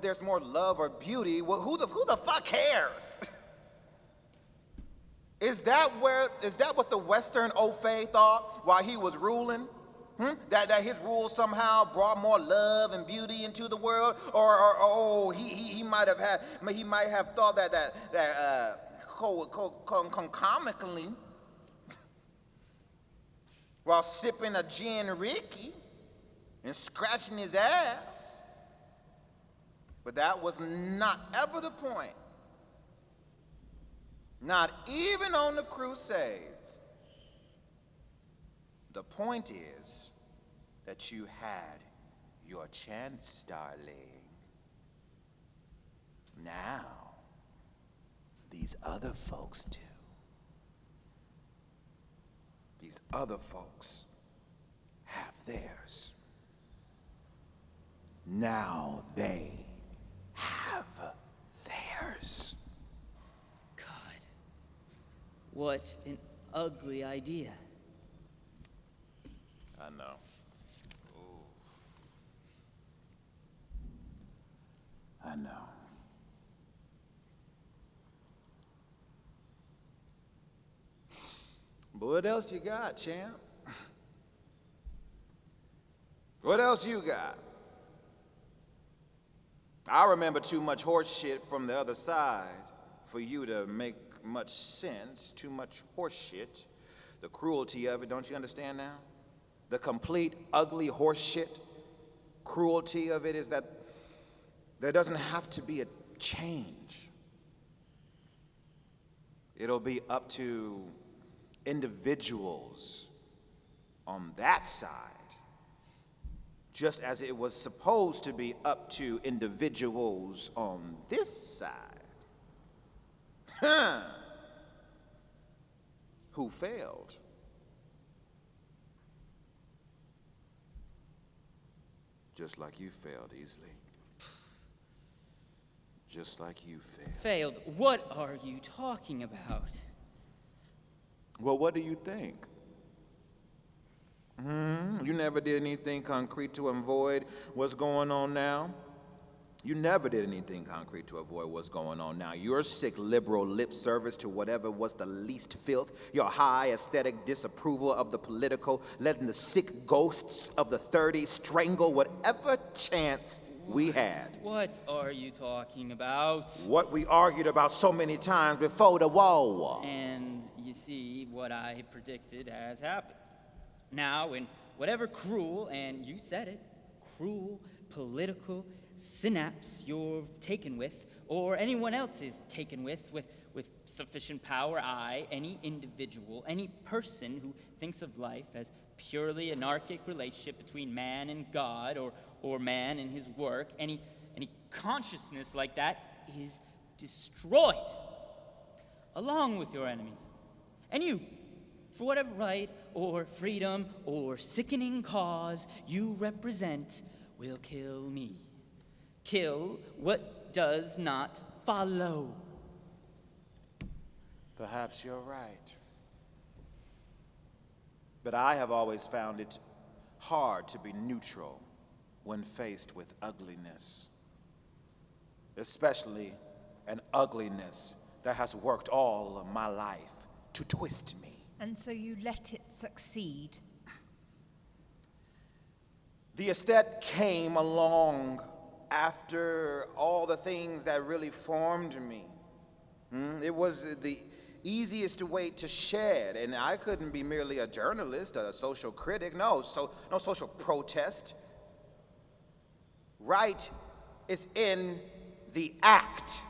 there's more love or beauty? Well, who the fuck cares? Is that what the Western au fait thought while he was ruling? That his rule somehow brought more love and beauty into the world, or he might have thought that concomitantly, while sipping a gin Ricky and scratching his ass. But that was not ever the point. Not even on the Crusades. The point is that you had your chance, darling. Now, these other folks do. These other folks have theirs. Now they have theirs. God, what an ugly idea. I know. Ooh. I know. But what else you got, champ? What else you got? I remember too much horse shit from the other side for you to make much sense. Too much horse shit. The cruelty of it, don't you understand now? The complete ugly horse shit cruelty of it is that there doesn't have to be a change. It'll be up to individuals on that side, just as it was supposed to be up to individuals on this side. Who failed? Just like you failed easily. Just like you failed. Failed? What are you talking about? Well, what do you think? You never did anything concrete to avoid what's going on now? You never did anything concrete to avoid what's going on now. Your sick liberal lip service to whatever was the least filth, your high aesthetic disapproval of the political, letting the sick ghosts of the 30s strangle whatever chance we had. What are you talking about? What we argued about so many times before the war. And you see, what I predicted has happened. Now, in whatever cruel, and you said it, cruel political synapse you're taken with, or anyone else is taken with sufficient power, any individual, any person who thinks of life as purely anarchic relationship between man and God, or man and his work, any consciousness like that is destroyed. along with your enemies. And you, for whatever right or freedom or sickening cause you represent, will kill me. Kill what does not follow. Perhaps you're right. But I have always found it hard to be neutral when faced with ugliness, especially an ugliness that has worked all of my life to twist me. And so you let it succeed. The aesthete came along after all the things that really formed me. It was the easiest way to shed, and I couldn't be merely a journalist, a social critic, no social protest. Right is in the act.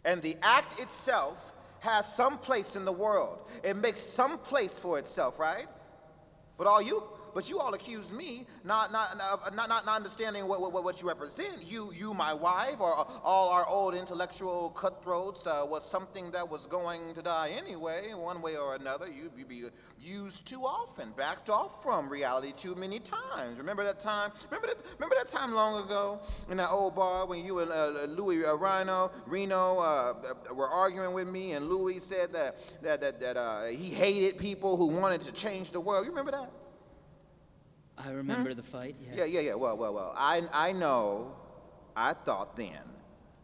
And the act itself has some place in the world. It makes some place for itself, right? But you all accuse me not understanding what you represent. You, my wife, or all our old intellectual cutthroats was something that was going to die anyway, one way or another. You be used too often, backed off from reality too many times. Remember that time? Remember that time long ago in that old bar when you and Louis Reno were arguing with me, and Louis said that he hated people who wanted to change the world. You remember that? I remember the fight, yes. Yeah. Well. I thought then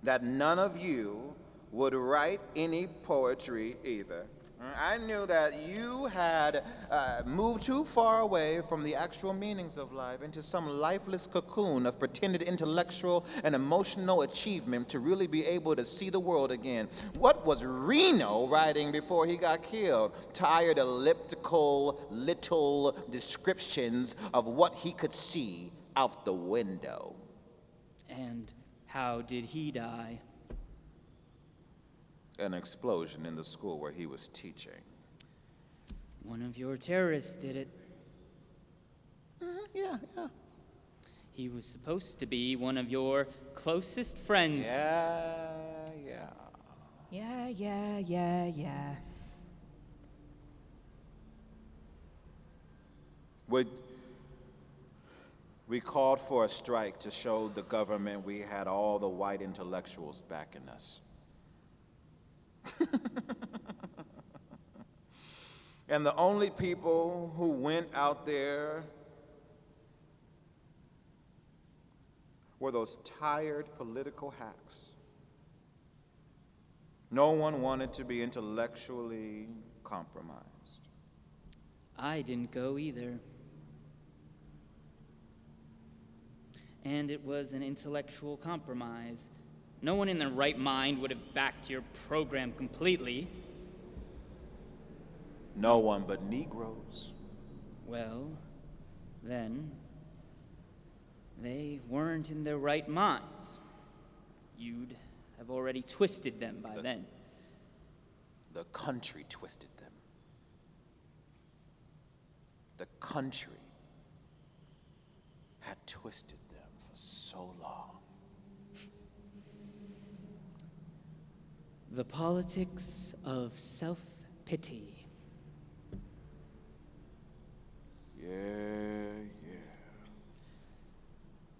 that none of you would write any poetry either. I knew that you had moved too far away from the actual meanings of life into some lifeless cocoon of pretended intellectual and emotional achievement to really be able to see the world again. What was Reno writing before he got killed? Tired elliptical little descriptions of what he could see out the window. And how did he die? An explosion in the school where he was teaching. One of your terrorists did it. Yeah. He was supposed to be one of your closest friends. Yeah. We called for a strike to show the government we had all the white intellectuals backing us. And the only people who went out there were those tired political hacks. No one wanted to be intellectually compromised. I didn't go either. And it was an intellectual compromise. No one in their right mind would have backed your program completely. No one but Negroes. Well, then, they weren't in their right minds. You'd have already twisted them by then. The country twisted them. The country had twisted them for so long. The politics of self-pity. Yeah.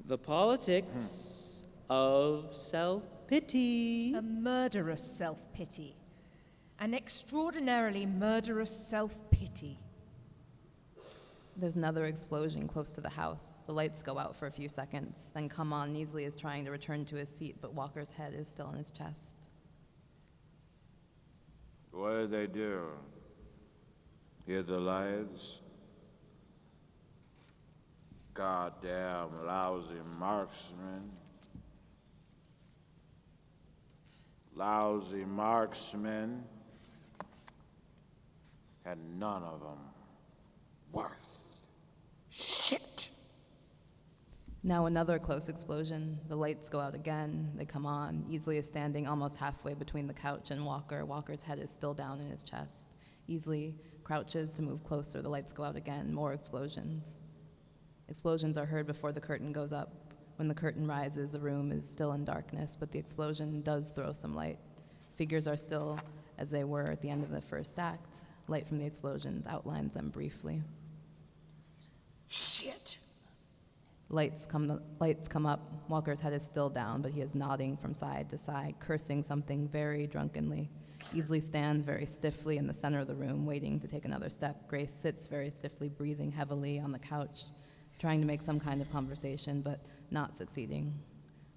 The politics of self-pity. A murderous self-pity. An extraordinarily murderous self-pity. There's another explosion close to the house. The lights go out for a few seconds, then come on. Neasley is trying to return to his seat, but Walker's head is still in his chest. What did they do? Hit the lights? Goddamn lousy marksman. Lousy marksman. And none of them worth shit. Now another close explosion. The lights go out again. They come on. Easley is standing almost halfway between the couch and Walker. Walker's head is still down in his chest. Easley crouches to move closer. The lights go out again. More explosions. Explosions are heard before the curtain goes up. When the curtain rises, the room is still in darkness, but the explosion does throw some light. Figures are still as they were at the end of the first act. Light from the explosions outlines them briefly. Shit! Lights come up. Walker's head is still down, but he is nodding from side to side, cursing something very drunkenly. Easily stands very stiffly in the center of the room, waiting to take another step. Grace sits very stiffly, breathing heavily on the couch, trying to make some kind of conversation, but not succeeding.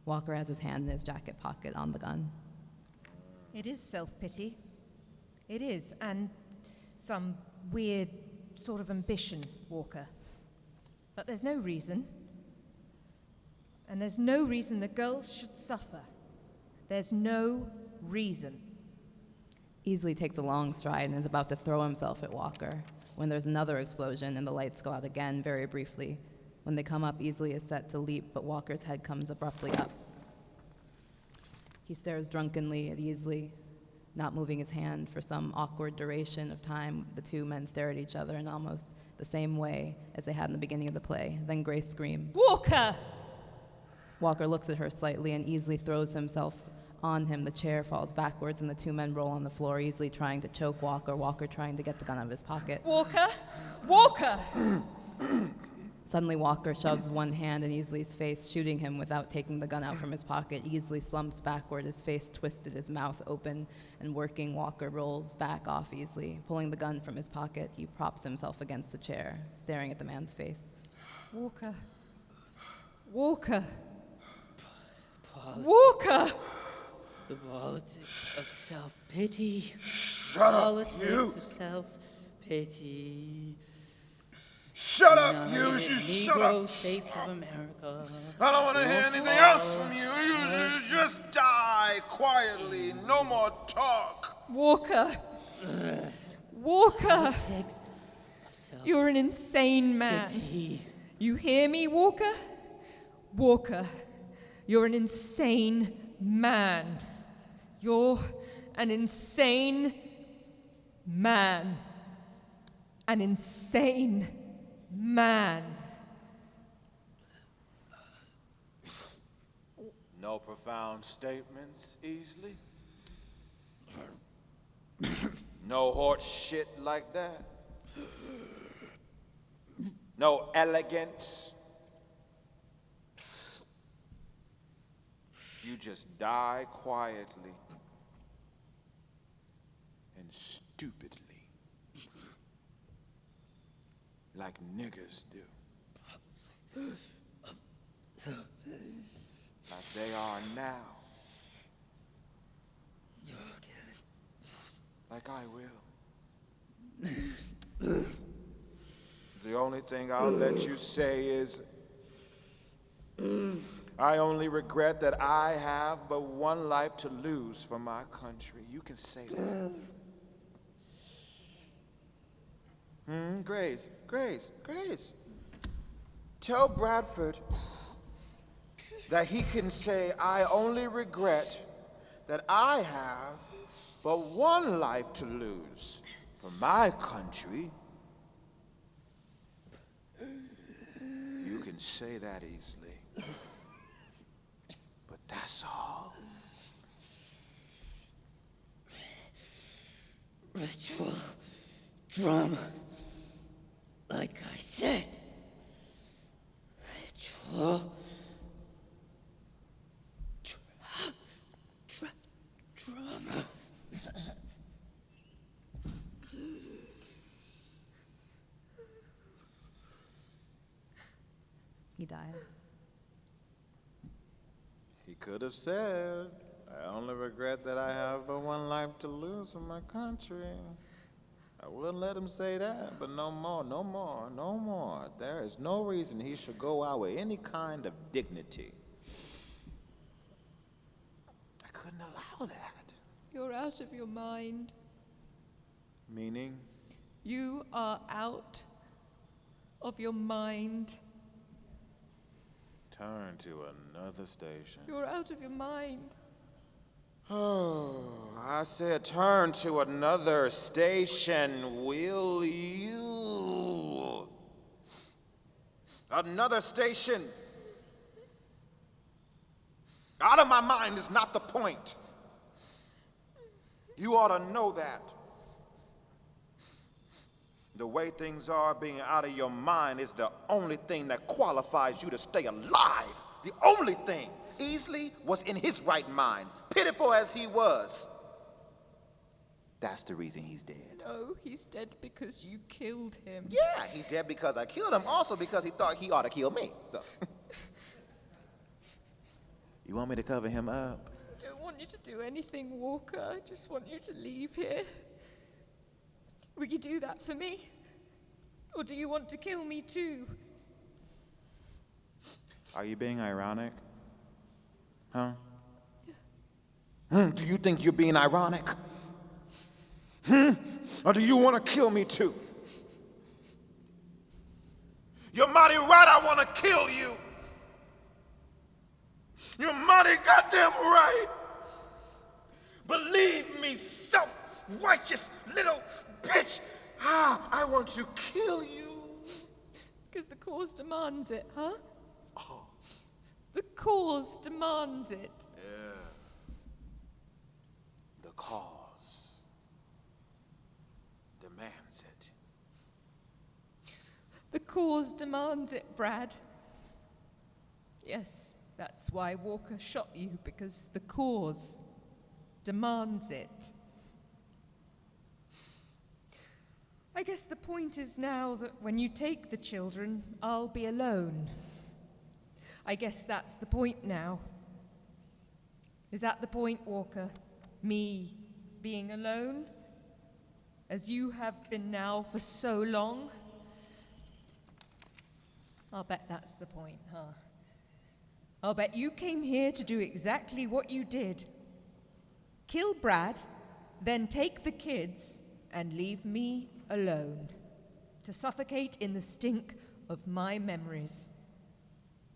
Walker has his hand in his jacket pocket on the gun. It is self-pity. It is, and some weird sort of ambition, Walker. But there's no reason. And there's no reason the girls should suffer. There's no reason. Easily takes a long stride and is about to throw himself at Walker when there's another explosion and the lights go out again very briefly. When they come up, Easily is set to leap, but Walker's head comes abruptly up. He stares drunkenly at Easily, not moving his hand for some awkward duration of time. The two men stare at each other in almost the same way as they had in the beginning of the play. Then Grace screams, Walker! Walker looks at her slightly and easily throws himself on him. The chair falls backwards and the two men roll on the floor, easily trying to choke Walker, Walker trying to get the gun out of his pocket. Walker! Walker! Suddenly Walker shoves one hand in Easley's face, shooting him without taking the gun out from his pocket. Easley slumps backward, his face twisted, his mouth open and working. Walker rolls back off Easley. Pulling the gun from his pocket, he props himself against the chair, staring at the man's face. Walker. Walker. Walker! The politics of self-pity. Shut up, Politics you! of self-pity. Shut up, you! United You shut Negro up! States of America. I don't want to hear anything else from you. You just die quietly. No more talk. Walker! Walker! Politics of self-pity. You're an insane man. You hear me, Walker? Walker, you're an insane man. You're an insane man. An insane man. No profound statements, Easley? No horse shit like that? No elegance? You just die quietly and stupidly, like niggas do. Like they are now. Like I will. The only thing I'll let you say is, I only regret that I have but one life to lose for my country. You can say that. Grace. Tell Bradford that he can say, I only regret that I have but one life to lose for my country. You can say that easily. But that's all. Ritual drama. Like I said. Ritual drama. He dies. He could have said, I only regret that I have but one life to lose for my country. I wouldn't let him say that, but no more. There is no reason he should go out with any kind of dignity. I couldn't allow that. You're out of your mind. Meaning? You are out of your mind. Turn to another station. You're out of your mind. Oh, I said turn to another station, will you? Another station. Out of my mind is not the point. You ought to know that. The way things are, being out of your mind is the only thing that qualifies you to stay alive. The only thing. Easley was in his right mind, pitiful as he was. That's the reason he's dead. No, he's dead because you killed him. Yeah, he's dead because I killed him, also because he thought he ought to kill me. So, you want me to cover him up? I don't want you to do anything, Walker. I just want you to leave here. Will you do that for me? Or do you want to kill me too? Are you being ironic? Huh? Do you think you're being ironic? Or do you want to kill me too? You're mighty right, I want to kill you. You're mighty goddamn right. Believe me, self-righteous little bitch. I want to kill you. Because the cause demands it, huh? Oh. The cause demands it. Yeah. The cause demands it. The cause demands it, Brad. Yes, that's why Walker shot you, because the cause demands it. I guess the point is now that when you take the children, I'll be alone. I guess that's the point now. Is that the point, Walker? Me being alone? As you have been now for so long? I'll bet that's the point, huh? I'll bet you came here to do exactly what you did. Kill Brad, then take the kids and leave me alone, to suffocate in the stink of my memories,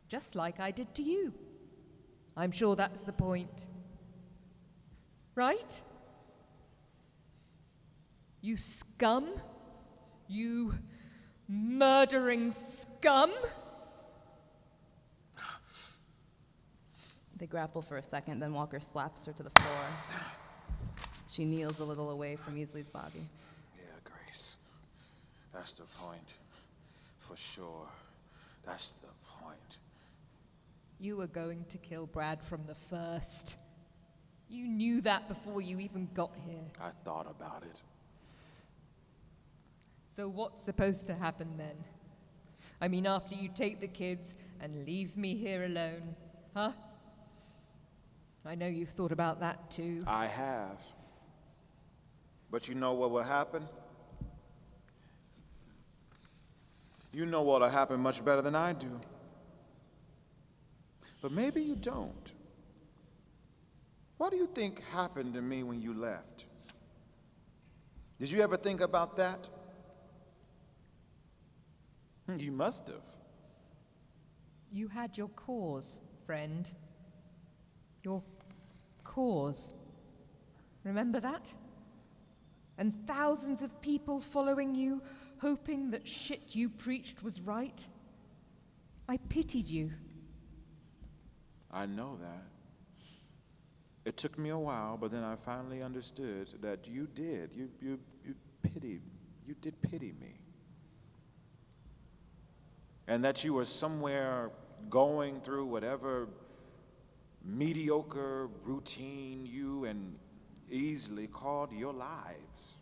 just like I did to you. I'm sure that's the point. Right? You scum? You murdering scum? They grapple for a second, then Walker slaps her to the floor. She kneels a little away from Easley's body. Yeah, Grace. That's the point. For sure. That's the point. You were going to kill Brad from the first. You knew that before you even got here. I thought about it. So what's supposed to happen then? I mean, after you take the kids and leave me here alone, huh? I know you've thought about that too. I have. But you know what will happen? You know what'll happen much better than I do. But maybe you don't. What do you think happened to me when you left? Did you ever think about that? You must have. You had your cause, friend. Your cause. Remember that? And thousands of people following you, hoping that shit you preached was right. I pitied you. I know that. It took me a while, but then I finally understood that you did. You did pity me. And that you were somewhere going through whatever mediocre routine you and Easley called your lives,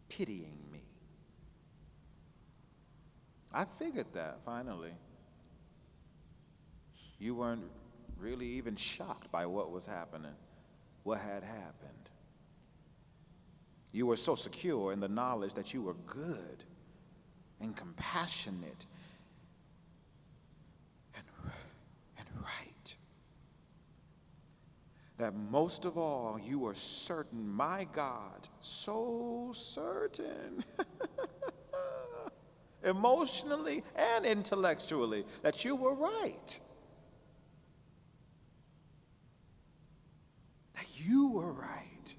pitying me. I figured that finally. You weren't really even shocked by what was happening, what had happened. You were so secure in the knowledge that you were good and compassionate and right, that most of all you were certain, my God, so certain, emotionally and intellectually, that you were right. That you were right.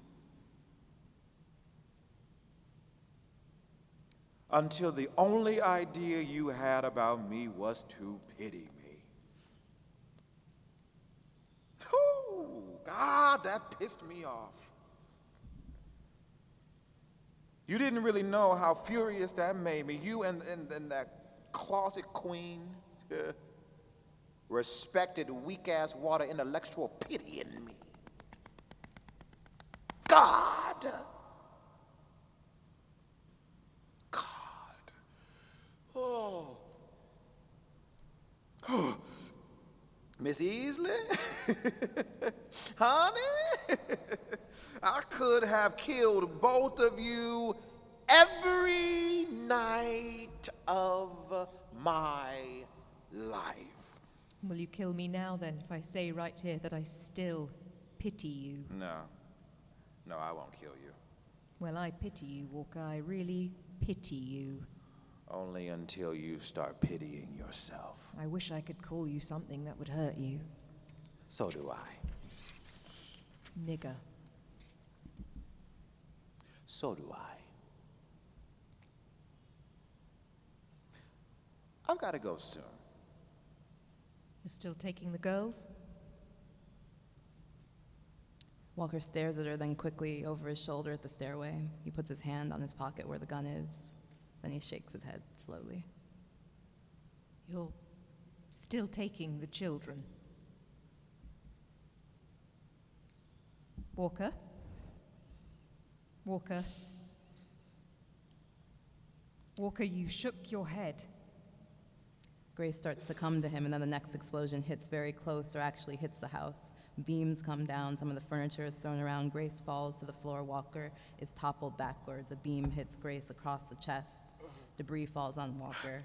Until the only idea you had about me was to pity me. That pissed me off. You didn't really know how furious that made me. You and that closet queen respected weak-ass water intellectual pity in me. God! Oh. Miss Easley? Honey? I could have killed both of you every night of my life. Will you kill me now, then, if I say right here that I still pity you? No, I won't kill you. Well, I pity you, Walker. I really pity you. Only until you start pitying yourself. I wish I could call you something that would hurt you. So do I. Nigger. So do I. I've got to go soon. You're still taking the girls? Walker stares at her, then quickly over his shoulder at the stairway. He puts his hand on his pocket where the gun is. Then he shakes his head slowly. You're still taking the children? Walker? Walker? Walker, you shook your head. Grace starts to come to him, and then the next explosion hits very close, or actually hits the house. Beams come down, some of the furniture is thrown around. Grace falls to the floor. Walker is toppled backwards. A beam hits Grace across the chest. Debris falls on Walker.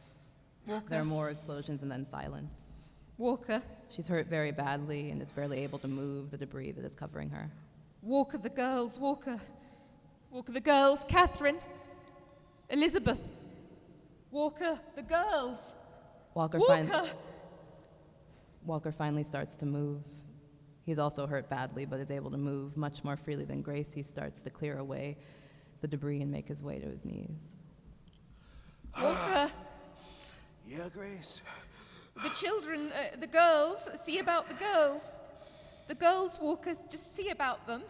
Walker? There are more explosions and then silence. Walker? She's hurt very badly and is barely able to move the debris that is covering her. Walker, the girls, Walker. Walker, the girls, Catherine. Elizabeth. Walker, the girls. Walker finally starts to move. He's also hurt badly, but is able to move much more freely than Grace. He starts to clear away the debris and make his way to his knees. Walker. Yeah, Grace. The children, the girls, see about the girls. The girls, Walker, just see about them.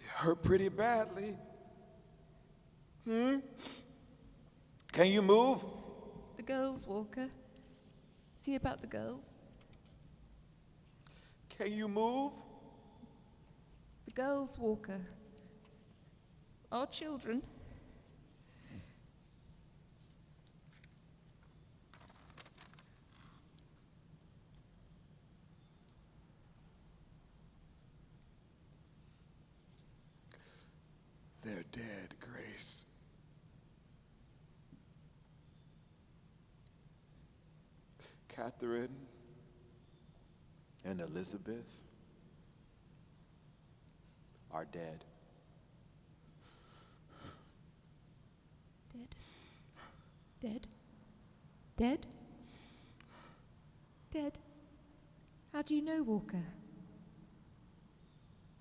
Hurt pretty badly. Can you move? The girls, Walker. See about the girls. Can you move? The girls, Walker. Our children. They're dead, Grace. Catherine and Elizabeth are dead. Dead? Dead? Dead? How do you know, Walker?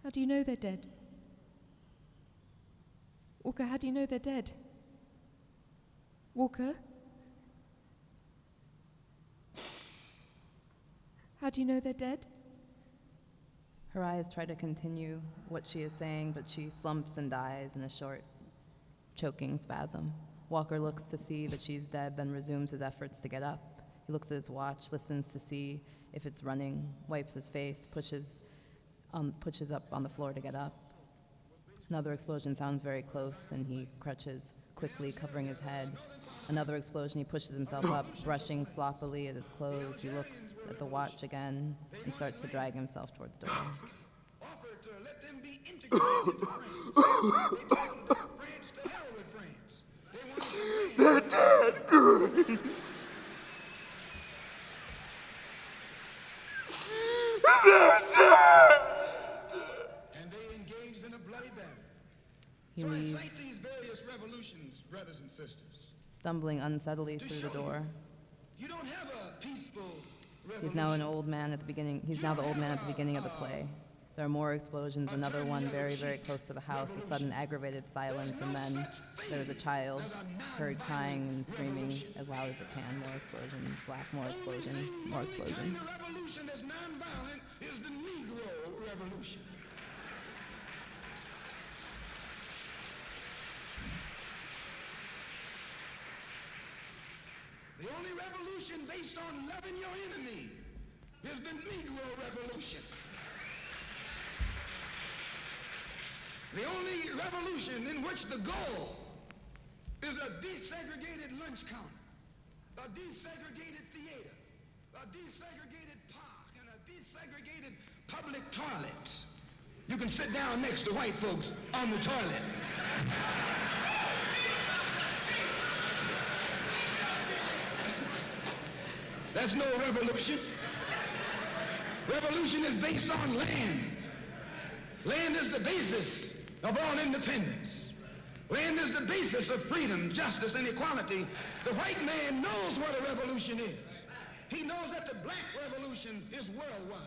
How do you know they're dead? Walker, how do you know they're dead? Walker? How do you know they're dead? Her eyes try to continue what she is saying, but she slumps and dies in a short, choking spasm. Walker looks to see that she's dead, then resumes his efforts to get up. He looks at his watch, listens to see if it's running, wipes his face, pushes up on the floor to get up. Another explosion sounds very close, and he crutches quickly, covering his head. Another explosion, he pushes himself up, brushing sloppily at his clothes. He looks at the watch again and starts to drag himself towards the door. They're dead, Grace. They're dead. And they engaged in a bloody battle. He So leaves, recite these various revolutions, brothers and sisters. stumbling unsteadily through the door. You don't have a peaceful revolution. He's now the old man at the beginning of the play. There are more explosions, another one very, very close to the house, a sudden aggravated silence, and then there's a child heard crying and screaming as loud as it can. More explosions, black, more explosions, more explosions. The revolution that's nonviolent is the Negro Revolution. The only revolution based on loving your enemy is the Negro Revolution. The only revolution in which the goal is a desegregated lunch counter, a desegregated theater, a desegregated park, and a desegregated public toilet. You can sit down next to white folks on the toilet. That's no revolution. Revolution is based on land. Land is the basis of all independence. Land is the basis of freedom, justice, and equality. The white man knows what a revolution is. He knows that the black revolution is worldwide.